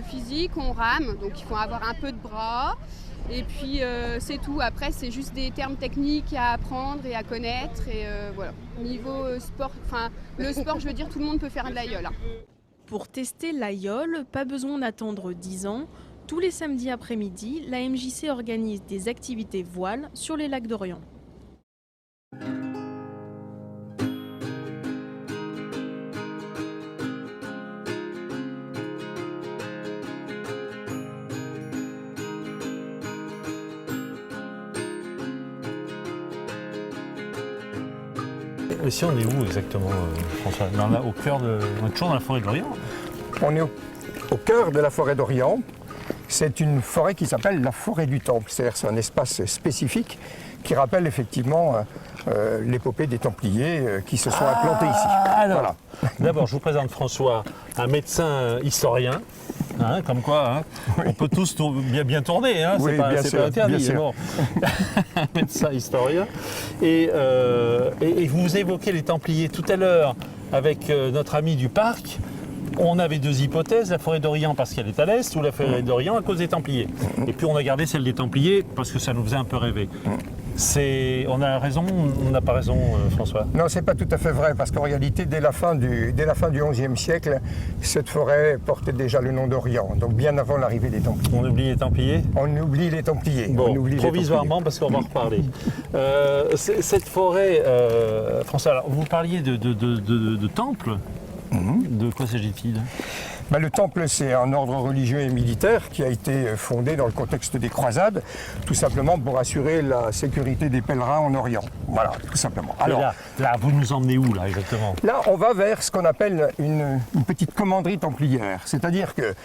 S2: physique, on rame, donc il faut avoir un peu de bras. Et puis c'est tout, après c'est juste des termes techniques à apprendre et à connaître. Et voilà. Niveau sport, enfin le sport, je veux dire, tout le monde peut faire de la yole.
S22: Pour tester la yole, pas besoin d'attendre 10 ans. Tous les samedis après-midi, la MJC organise des activités voiles sur les lacs d'Orient.
S3: Ici, on est où exactement, François? On est toujours dans la forêt d'Orient.
S4: On est au cœur de la forêt d'Orient. C'est une forêt qui s'appelle la forêt du Temple. C'est-à-dire c'est un espace spécifique qui rappelle effectivement l'épopée des Templiers qui se sont implantés ici.
S3: Alors,
S4: voilà.
S3: D'abord, je vous présente François, un médecin historien. Hein, comme quoi, hein, oui. On peut tous bien tourner, hein,
S4: oui,
S3: c'est pas interdit. Bon. Un médecin historien. Et vous évoquez les Templiers tout à l'heure avec notre ami du parc. On avait 2 hypothèses, la forêt d'Orient parce qu'elle est à l'est ou la forêt d'Orient à cause des Templiers. Et puis on a gardé celle des Templiers parce que ça nous faisait un peu rêver. On a raison, on n'a pas raison, François?
S4: Non, c'est pas tout à fait vrai, parce qu'en réalité, dès la fin du XIe siècle, cette forêt portait déjà le nom d'Orient, donc bien avant l'arrivée des Templiers.
S3: On oublie les Templiers?
S4: On oublie les Templiers.
S3: Bon,
S4: on oublie
S3: provisoirement, parce qu'on va en reparler. Cette forêt, François, alors, vous parliez de temples. De quoi s'agit-il?
S4: Le temple, c'est un ordre religieux et militaire qui a été fondé dans le contexte des croisades, tout simplement pour assurer la sécurité des pèlerins en Orient. Voilà, tout simplement.
S3: Alors, là, vous nous emmenez où, là, exactement?
S4: Là, on va vers ce qu'on appelle une petite commanderie templière. C'est-à-dire que,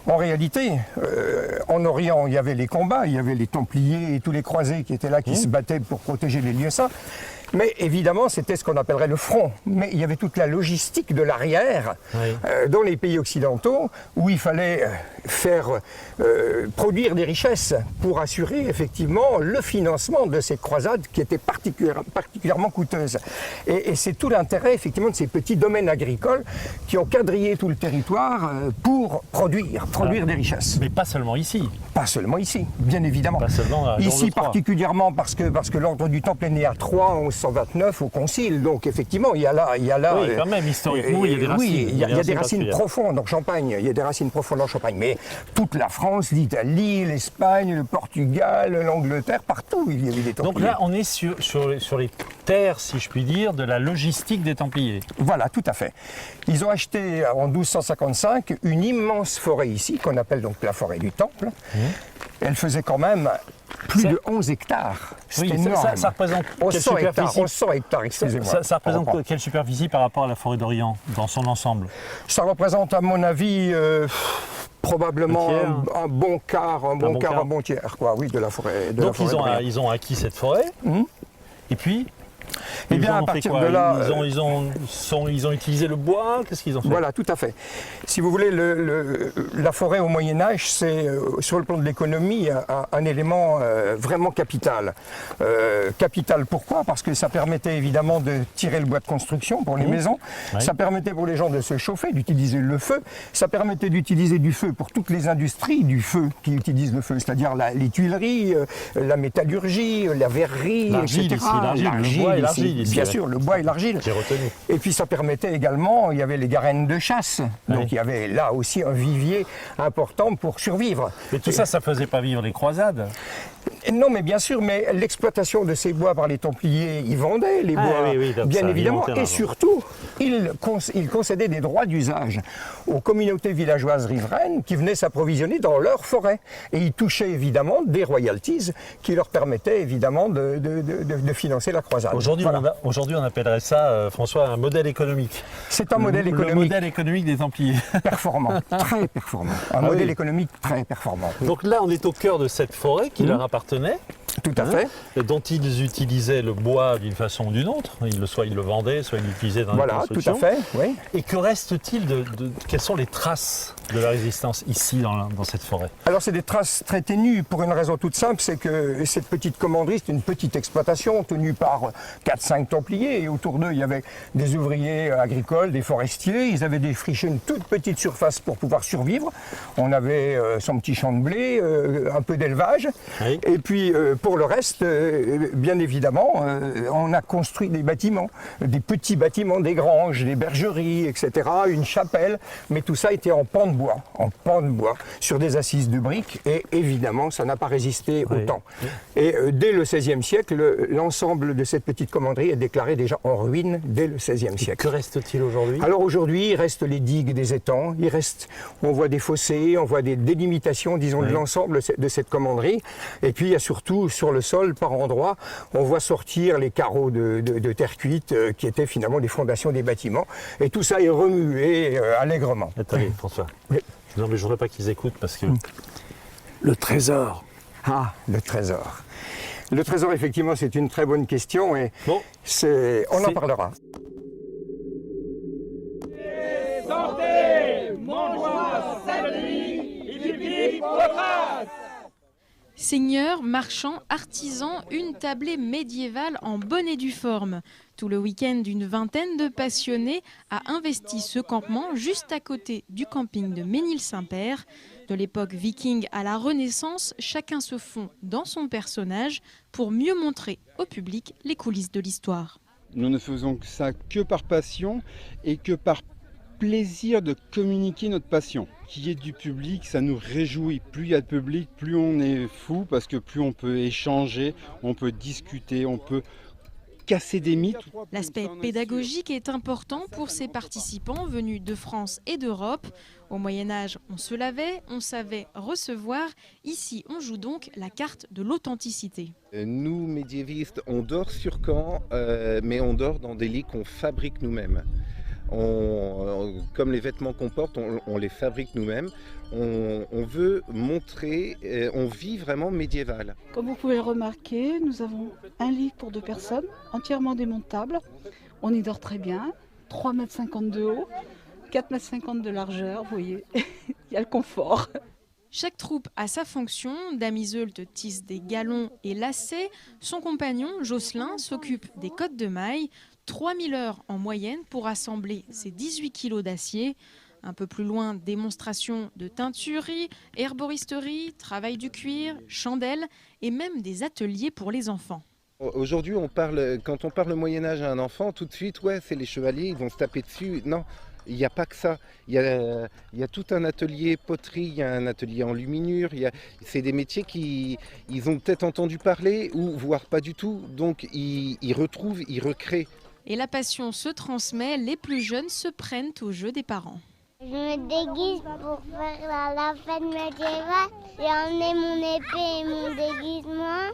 S4: en réalité, en Orient, il y avait les combats, il y avait les Templiers et tous les croisés qui étaient là, qui se battaient pour protéger les lieux saints. Mais évidemment, c'était ce qu'on appellerait le front. Mais il y avait toute la logistique de l'arrière, dans les pays occidentaux, où il fallait faire produire des richesses pour assurer effectivement le financement de ces croisades qui étaient particulièrement coûteuses. Et c'est tout l'intérêt effectivement de ces petits domaines agricoles qui ont quadrillé tout le territoire pour produire des richesses.
S3: Mais pas seulement ici.
S4: Pas seulement ici, bien évidemment.
S3: Pas seulement
S4: ici particulièrement parce que l'ordre du Temple est né à Troyes en 1129 au Concile. Donc effectivement, il y a là.
S3: Oui, quand même, historiquement, il y a des racines.
S4: Oui, il y a des racines profondes en Champagne. Il y a des racines profondes en Champagne. Mais toute la France, l'Italie, l'Espagne, le Portugal, l'Angleterre, partout il y a eu des Templiers.
S3: Donc là, on est sur les terres, si je puis dire, de la logistique des Templiers.
S4: Voilà, tout à fait. Ils ont acheté en 1255 une immense forêt ici, qu'on appelle donc la forêt du Temple. Elle faisait quand même plus de 11 hectares. C'est énorme.
S3: Ça représente quelle superficie?
S4: 100 hectares, excusez-moi.
S3: Ça représente quelle superficie par rapport à la forêt d'Orient, dans son ensemble?
S4: Ça représente, à mon avis, probablement un bon quart, un bon tiers, quoi, oui, de la forêt.
S3: Donc ils ont acquis cette forêt, et puis
S4: Eh bien,
S3: Ils en
S4: à
S3: ont fait
S4: partir
S3: quoi?
S4: de là,
S3: Ils ont utilisé le bois. Qu'est-ce qu'ils ont fait?
S4: Voilà, tout à fait. Si vous voulez, la forêt au Moyen-Âge, c'est sur le plan de l'économie un élément vraiment capital. Capital pourquoi? Parce que ça permettait évidemment de tirer le bois de construction pour les maisons, ça permettait pour les gens de se chauffer, d'utiliser le feu, ça permettait d'utiliser du feu pour toutes les industries du feu qui utilisent le feu, c'est-à-dire les tuileries, la métallurgie, la verrerie,
S3: L'argile
S4: etc.
S3: ici, le bois et l'argile ici.
S4: Bien sûr, le bois et l'argile.
S3: J'ai retenu.
S4: Et puis ça permettait également, il y avait les garennes de chasse, donc il y avait là aussi un vivier important pour survivre.
S3: Mais tout ça ne faisait pas vivre les croisades?
S4: Non, mais bien sûr, mais l'exploitation de ces bois par les Templiers, ils vendaient les bois, bien évidemment, et surtout, ils concédaient des droits d'usage aux communautés villageoises riveraines qui venaient s'approvisionner dans leur forêt. Et ils touchaient évidemment des royalties qui leur permettaient évidemment de financer la croisade.
S3: Aujourd'hui, on appellerait ça, François, un modèle économique.
S4: C'est un modèle économique.
S3: Le modèle économique des Templiers.
S4: Performant, très performant. Un modèle économique très performant.
S3: Donc là, on est au cœur de cette forêt qui leur appartenait.
S4: Tout à fait.
S3: Dont ils utilisaient le bois d'une façon ou d'une autre. Soit ils le vendaient, soit ils l'utilisaient dans la construction.
S4: Tout à fait, oui.
S3: Et que reste-t-il quelles sont les traces de leur existence ici, dans cette forêt?
S4: Alors, c'est des traces très ténues pour une raison toute simple, c'est que cette petite commanderie, c'est une petite exploitation tenue par 4-5 Templiers. Et autour d'eux, il y avait des ouvriers agricoles, des forestiers. Ils avaient défriché une toute petite surface pour pouvoir survivre. On avait son petit champ de blé, un peu d'élevage. Oui. Et puis, pour le reste, bien évidemment, on a construit des bâtiments, des petits bâtiments, des granges, des bergeries, etc., une chapelle, mais tout ça était en pan de bois, sur des assises de briques, et évidemment, ça n'a pas résisté au temps. Et dès le XVIe siècle, l'ensemble de cette petite commanderie est déclaré déjà en ruine dès le XVIe siècle.
S3: Que reste-t-il aujourd'hui?
S4: Alors aujourd'hui, il reste les digues des étangs, on voit des fossés, on voit des délimitations, disons, de l'ensemble de cette commanderie, et puis il y a surtout sur le sol, par endroits, on voit sortir les carreaux de terre cuite qui étaient finalement les fondations des bâtiments. Et tout ça est remué allègrement.
S3: Attendez, François.
S4: Oui.
S3: Non, mais je ne voudrais pas qu'ils écoutent parce que... Le trésor.
S4: Ah, le trésor. Le trésor, effectivement, c'est une très bonne question et on en parlera.
S22: Santé, Montjoie, Saint-Denis, Philippe, Wautras. Seigneurs, marchands, artisans, une tablée médiévale en bonne et due forme. Tout le week-end, une vingtaine de passionnés a investi ce campement juste à côté du camping de Ménil-Saint-Père. De l'époque viking à la Renaissance, chacun se fond dans son personnage pour mieux montrer au public les coulisses de l'histoire.
S5: Nous ne faisons ça que par passion et que par plaisir de communiquer notre passion. Qu'il y ait du public, ça nous réjouit. Plus il y a de public, plus on est fou parce que plus on peut échanger, on peut discuter, on peut casser des mythes.
S22: L'aspect pédagogique est important pour ces participants venus de France et d'Europe. Au Moyen-Âge, on se lavait, on savait recevoir. Ici, on joue donc la carte de l'authenticité.
S6: Nous, médiévistes, on dort sur camp, mais on dort dans des lits qu'on fabrique nous-mêmes. Comme les vêtements qu'on porte, on les fabrique nous-mêmes. On veut montrer, on vit vraiment médiéval.
S7: Comme vous pouvez le remarquer, nous avons un lit pour 2 personnes, entièrement démontable. On y dort très bien, 3,50 m de haut, 4,50 m de largeur, vous voyez, il y a le confort.
S22: Chaque troupe a sa fonction. Damiseult tisse des galons et lacets. Son compagnon, Jocelyn, s'occupe des cottes de mailles. 3000 heures en moyenne pour assembler ces 18 kilos d'acier. Un peu plus loin, démonstration de teinturerie, herboristerie, travail du cuir, chandelles et même des ateliers pour les enfants.
S6: Aujourd'hui, quand on parle au Moyen-Âge à un enfant, tout de suite, ouais, c'est les chevaliers, ils vont se taper dessus. Non, il n'y a pas que ça. Il y a tout un atelier poterie, il y a un atelier enluminure. C'est des métiers ils ont peut-être entendu parler ou voire pas du tout. Donc ils retrouvent, ils recréent.
S22: Et la passion se transmet, les plus jeunes se prennent au jeu des parents.
S24: Je me déguise pour faire la fête médiévale. J'ai emmené mon épée et mon déguisement.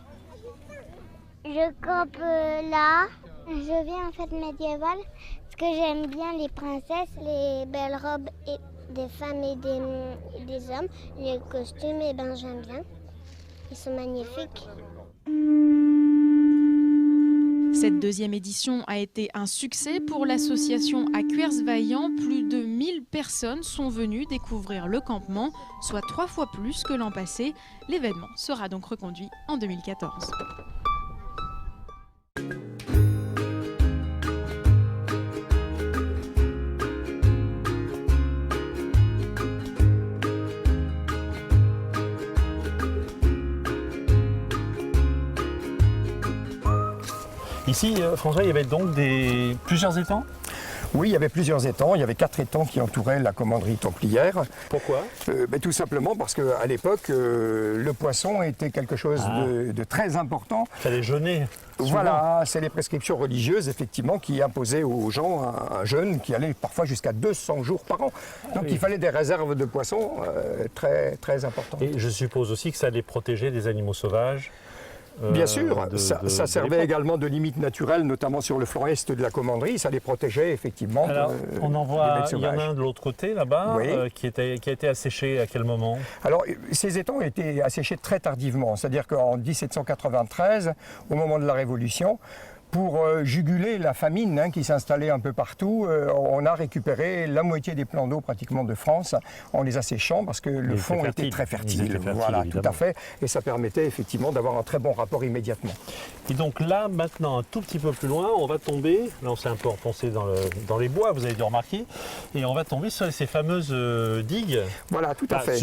S24: Je campe là. Je viens en fête médiévale parce que j'aime bien les princesses, les belles robes des femmes et des hommes. Les costumes, j'aime bien. Ils sont magnifiques.
S22: Cette deuxième édition a été un succès pour l'association à Cuers-Vaillant. Plus de 1000 personnes sont venues découvrir le campement, soit 3 fois plus que l'an passé. L'événement sera donc reconduit en 2014.
S3: Ici, François, il y avait donc plusieurs étangs?
S4: Oui, il y avait plusieurs étangs. Il y avait 4 étangs qui entouraient la commanderie templière.
S3: Pourquoi?
S4: Tout simplement parce qu'à l'époque, le poisson était quelque chose de très important.
S3: Il fallait jeûner.
S4: Voilà, c'est les prescriptions religieuses, effectivement, qui imposaient aux gens un jeûne qui allait parfois jusqu'à 200 jours par an. Donc il fallait des réserves de poissons très, très importantes.
S3: Et je suppose aussi que ça les protégeait des animaux sauvages.
S4: Bien sûr, ça servait également de limite naturelle, notamment sur le flanc est de la commanderie. Ça les protégeait effectivement.
S3: Alors, on en voit, il y en a un de l'autre côté là-bas, qui a été asséché à quel moment? Alors,
S4: ces étangs ont été asséchés très tardivement, c'est-à-dire qu'en 1793, au moment de la Révolution, pour juguler la famine qui s'installait un peu partout, on a récupéré la moitié des plans d'eau pratiquement de France en les asséchant parce que le fond était très fertile. Voilà, tout à fait. Et ça permettait effectivement d'avoir un très bon rapport immédiatement.
S3: Et donc là, maintenant, un tout petit peu plus loin, on va tomber, là on s'est un peu enfoncé dans les bois, vous avez dû remarquer, et on va tomber sur ces fameuses digues.
S4: Voilà, tout à fait.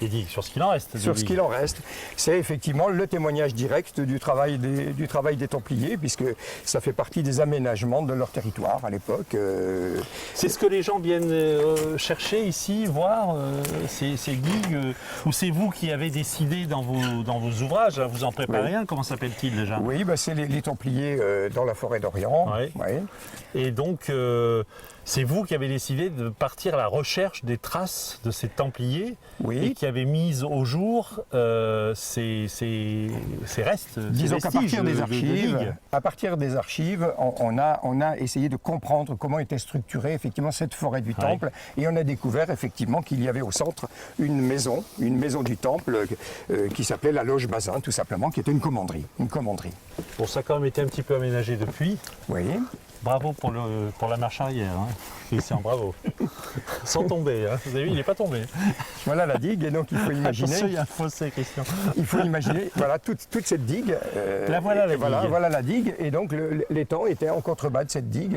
S3: Les digues, sur ce qu'il en reste.
S4: Sur ce qu'il en reste. C'est effectivement le témoignage direct du travail des Templiers, puisque ça fait partie des aménagements de leur territoire à l'époque.
S3: C'est ce que les gens viennent chercher ici, voir ces digues, ou c'est vous qui avez décidé dans vos ouvrages, vous en préparez un, comment s'appelle-t-il déjà?
S4: Oui, c'est les Templiers dans la forêt d'Orient.
S3: Et donc, c'est vous qui avez décidé de partir à la recherche des traces de ces Templiers et qui avez mis au jour ces restes,
S4: disons qu'à partir des archives,
S3: de
S4: archives, on a essayé de comprendre comment était structurée effectivement cette forêt du Temple, et on a découvert effectivement qu'il y avait au centre une maison du Temple qui s'appelait la Loge Bazin, tout simplement, qui était une commanderie.
S3: Bon, ça a quand même été un petit peu aménagé depuis.
S4: Oui.
S3: Bravo pour la marche arrière, Christian, bravo. Sans tomber, vous avez vu, il n'est pas tombé.
S4: Voilà la digue, et donc il faut imaginer...
S3: Attention, il y a un fossé, Christian.
S4: Il faut imaginer, voilà, toute cette digue.
S3: Voilà la digue.
S4: Voilà la digue, et donc l'étang était en contrebas de cette digue,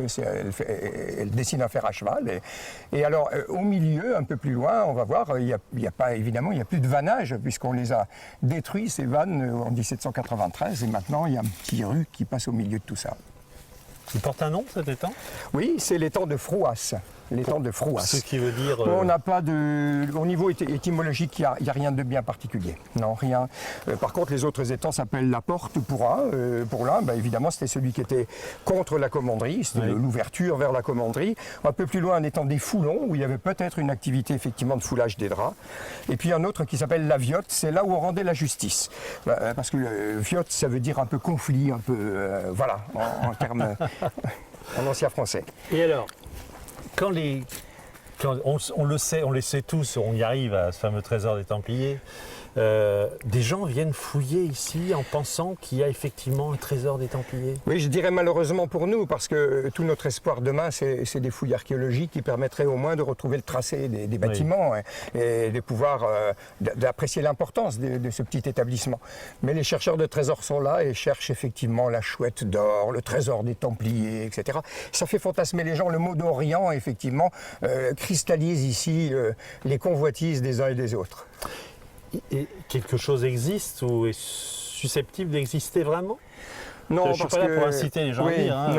S4: elle dessine un fer à cheval. Et alors, au milieu, un peu plus loin, on va voir, il n'y a plus de vannage, puisqu'on les a détruits, ces vannes, en 1793, et maintenant, il y a un petit rue qui passe au milieu de tout ça.
S3: Il porte un nom, cet étang?
S4: Oui, c'est l'étang de Frouas. L'étang de Frouas.
S3: Ce qui veut dire...
S4: On n'a pas de... Au niveau étymologique, il n'y a rien de bien particulier. Non, rien. Par contre, les autres étangs s'appellent la Porte pour l'un, évidemment, c'était celui qui était contre la commanderie, c'était l'ouverture vers la commanderie. Un peu plus loin, un étang des Foulons, où il y avait peut-être une activité effectivement de foulage des draps. Et puis un autre qui s'appelle la Viotte, c'est là où on rendait la justice. Parce que Viotte, ça veut dire un peu conflit, un peu... voilà, en termes... en ancien français.
S3: Et alors, quand on le sait, on les sait tous, on y arrive à ce fameux trésor des Templiers, des gens viennent fouiller ici en pensant qu'il y a effectivement un trésor des Templiers?
S4: Oui, je dirais malheureusement pour nous, parce que tout notre espoir demain, c'est des fouilles archéologiques qui permettraient au moins de retrouver le tracé des bâtiments et de pouvoir d'apprécier l'importance de ce petit établissement. Mais les chercheurs de trésors sont là et cherchent effectivement la chouette d'or, le trésor des Templiers, etc. Ça fait fantasmer les gens. Le mot d'Orient, effectivement, cristallise ici les convoitises des uns et des autres.
S3: Et quelque chose existe ou est susceptible d'exister vraiment?
S4: Non,
S3: je ne suis pas là pour inciter les gens à lire, on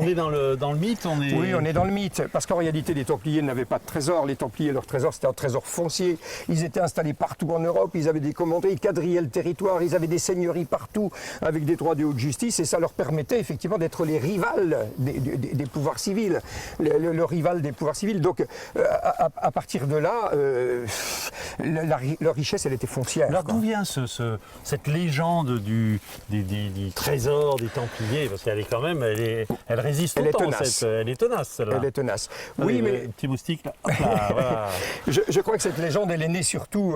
S3: est dans le mythe.
S4: Oui, on est dans le mythe, parce qu'en réalité, les Templiers n'avaient pas de trésor. Les Templiers, leur trésor, c'était un trésor foncier. Ils étaient installés partout en Europe, ils avaient des commanderies, ils quadrillaient le territoire, ils avaient des seigneuries partout, avec des droits de haute justice, et ça leur permettait effectivement d'être les rivales des pouvoirs civils, le rival des pouvoirs civils. Donc, à partir de là, leur richesse, elle était foncière.
S3: Alors, d'où vient cette légende du trésor des Templiers, parce qu'elle est quand même, elle résiste
S4: Elle est
S3: longtemps,
S4: tenace.
S3: elle est tenace celle-là.
S4: Elle est tenace.
S3: Allez,
S4: Oui, mais
S3: petit moustique là. Hop là, voilà.
S4: je crois que cette légende, elle est née surtout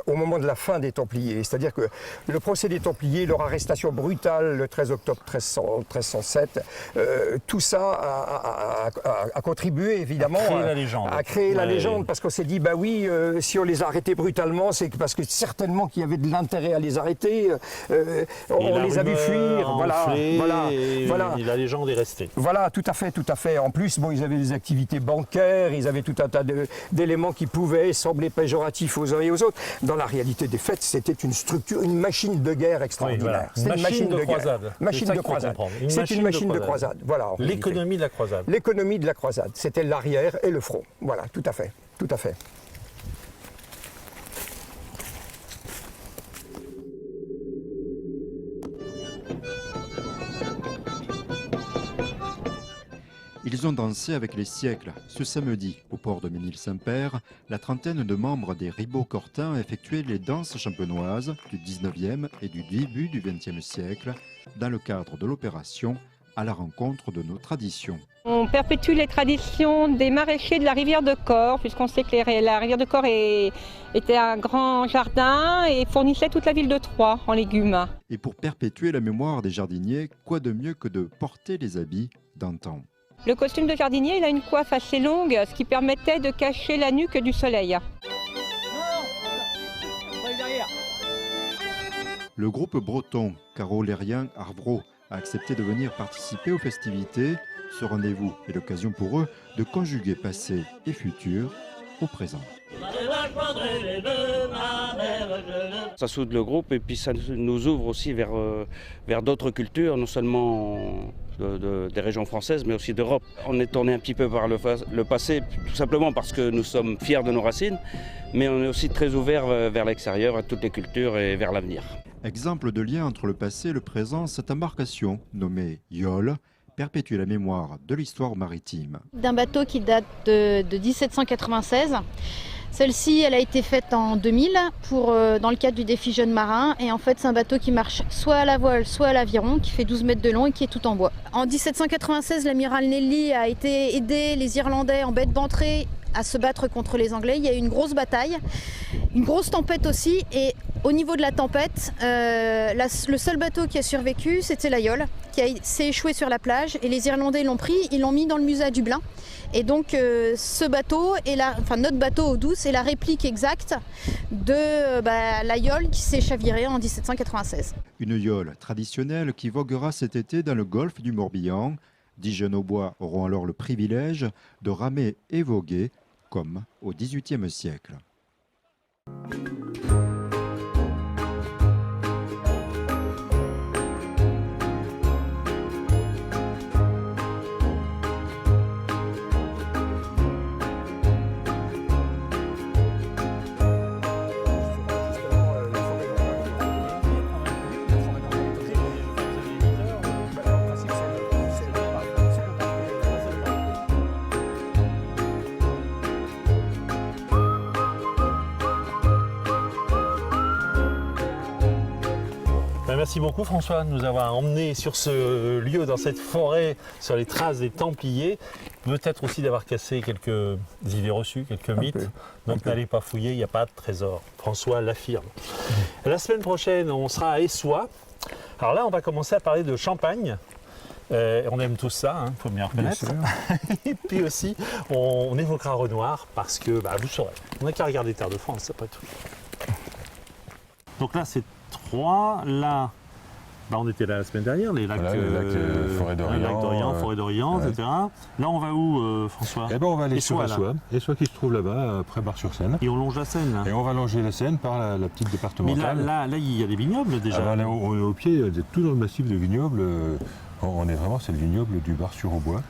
S4: au moment de la fin des Templiers. C'est-à-dire que le procès des Templiers, leur arrestation brutale le 13 octobre 1307, tout ça a contribué évidemment à créer la légende, parce qu'on s'est dit, bah oui, si on les a arrêtés brutalement, c'est parce que certainement qu'il y avait de l'intérêt à les arrêter. On les a vus fuir. Voilà.
S3: La légende est restée.
S4: Voilà, tout à fait, tout à fait. En plus, bon, ils avaient des activités bancaires, ils avaient tout un tas d'éléments qui pouvaient sembler péjoratifs aux uns et aux autres. Dans la réalité des faits, c'était une structure, une machine de guerre extraordinaire.
S3: Oui, voilà.
S4: C'était une machine de
S3: croisade.
S4: Machine de croisade. C'est une machine de croisade. Voilà.
S3: L'économie de la croisade.
S4: L'économie de la croisade. C'était l'arrière et le front. Voilà, tout à fait. Tout à fait.
S9: Ils ont dansé avec les siècles. Ce samedi, au port de Ménil-Saint-Père, la trentaine de membres des Ribot-Courtins a effectué les danses champenoises du 19e et du début du 20e siècle dans le cadre de l'opération à la rencontre de nos traditions.
S8: On perpétue les traditions des maraîchers de la rivière de Corps, puisqu'on sait que la rivière de Corps était un grand jardin et fournissait toute la ville de Troyes en légumes.
S9: Et pour perpétuer la mémoire des jardiniers, quoi de mieux que de porter les habits d'antan?
S8: Le costume de jardinier, il a une coiffe assez longue, ce qui permettait de cacher la nuque du soleil.
S9: Le groupe breton Carolérien Arvro a accepté de venir participer aux festivités. Ce rendez-vous est l'occasion pour eux de conjuguer passé et futur au présent.
S10: Ça soude le groupe et puis ça nous ouvre aussi vers d'autres cultures, non seulement des régions françaises, mais aussi d'Europe. On est tourné un petit peu par le passé, tout simplement parce que nous sommes fiers de nos racines, mais on est aussi très ouvert vers l'extérieur, à toutes les cultures et vers l'avenir.
S9: Exemple de lien entre le passé et le présent, cette embarcation nommée Yole perpétue la mémoire de l'histoire maritime.
S21: D'un bateau qui date de 1796. Celle-ci, elle a été faite en 2000 dans le cadre du défi Jeunes Marins. Et en fait, c'est un bateau qui marche soit à la voile, soit à l'aviron, qui fait 12 mètres de long et qui est tout en bois. En 1796, l'amiral Nelly a été aider les Irlandais en baie de Bantry à se battre contre les Anglais. Il y a eu une grosse bataille, une grosse tempête aussi. Et au niveau de la tempête, le seul bateau qui a survécu, c'était la Yole, qui s'est échoué sur la plage. Et les Irlandais l'ont pris, ils l'ont mis dans le musée à Dublin. Et donc ce bateau, notre bateau eau douce, est la réplique exacte de la Yole qui s'est chavirée en 1796.
S9: Une Yole traditionnelle qui voguera cet été dans le golfe du Morbihan. 10 jeunes au bois auront alors le privilège de ramer et voguer comme au XVIIIe siècle.
S3: Merci beaucoup François de nous avoir emmenés sur ce lieu, dans cette forêt, sur les traces des Templiers. Peut-être aussi d'avoir cassé quelques idées reçues, quelques mythes. Donc n'allez pas fouiller, il n'y a pas de trésor. François l'affirme. La semaine prochaine, on sera à Essois. Alors là, on va commencer à parler de champagne. On aime tous ça, il faut bien reconnaître. Et puis aussi, on évoquera Renoir parce que, vous saurez, on n'a qu'à regarder Terre de France, après tout. Donc là, c'est 3. Là, on était là la semaine dernière, les lacs,
S12: Forêt d'Orient,
S3: Forêt d'Orient, etc. Là, on va où, François?
S12: On va aller sur Essois. Essois qui se trouve là-bas, près Bar-sur-Seine.
S3: Et on longe la Seine, là.
S12: Et on va longer la Seine par la petite départementale.
S3: Mais là, il y a des vignobles déjà.
S12: Là, on est au pied, tout dans le massif de vignobles. C'est le vignoble du Bar-sur-Aubois.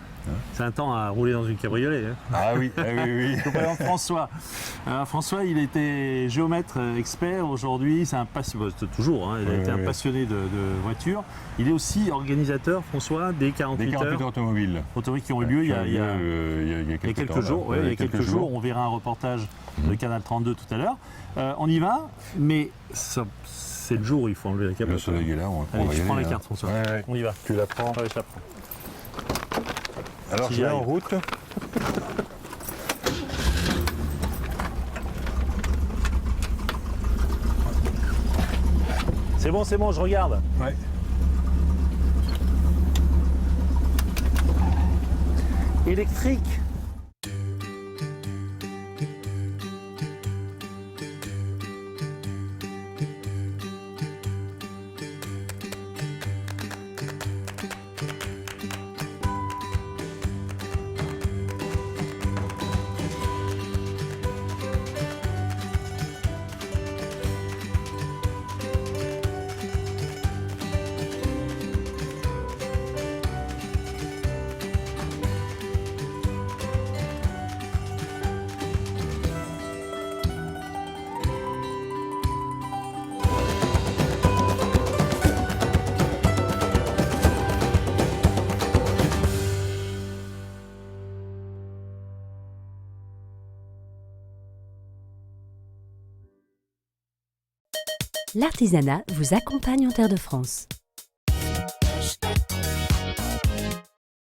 S3: C'est un temps à rouler dans une cabriolet. Hein.
S12: Ah oui, oui.
S3: Je présente François. Alors, François, il était géomètre expert aujourd'hui. C'est un passionné, toujours. Il a été un passionné de voitures. Il est aussi organisateur, François, des 48 heures
S12: automobiles.
S3: Qui ont eu lieu il y a quelques jours. Il y a quelques jours. On verra un reportage de Canal 32 tout à l'heure. On y va, mais c'est le jour où il faut enlever la capote.
S12: Le soleil est là, on
S3: Allez,
S12: va y
S3: tu prends
S12: aller,
S3: la
S12: hein.
S3: carte, François.
S12: Ouais.
S3: On y va.
S12: Tu la prends.
S3: Ouais, je la prends.
S12: Alors
S3: Si
S12: je vais
S3: j'arrive.
S12: en route.
S3: C'est bon, je regarde.
S12: Ouais.
S3: Électrique.
S1: L'artisanat vous accompagne en Terre de France.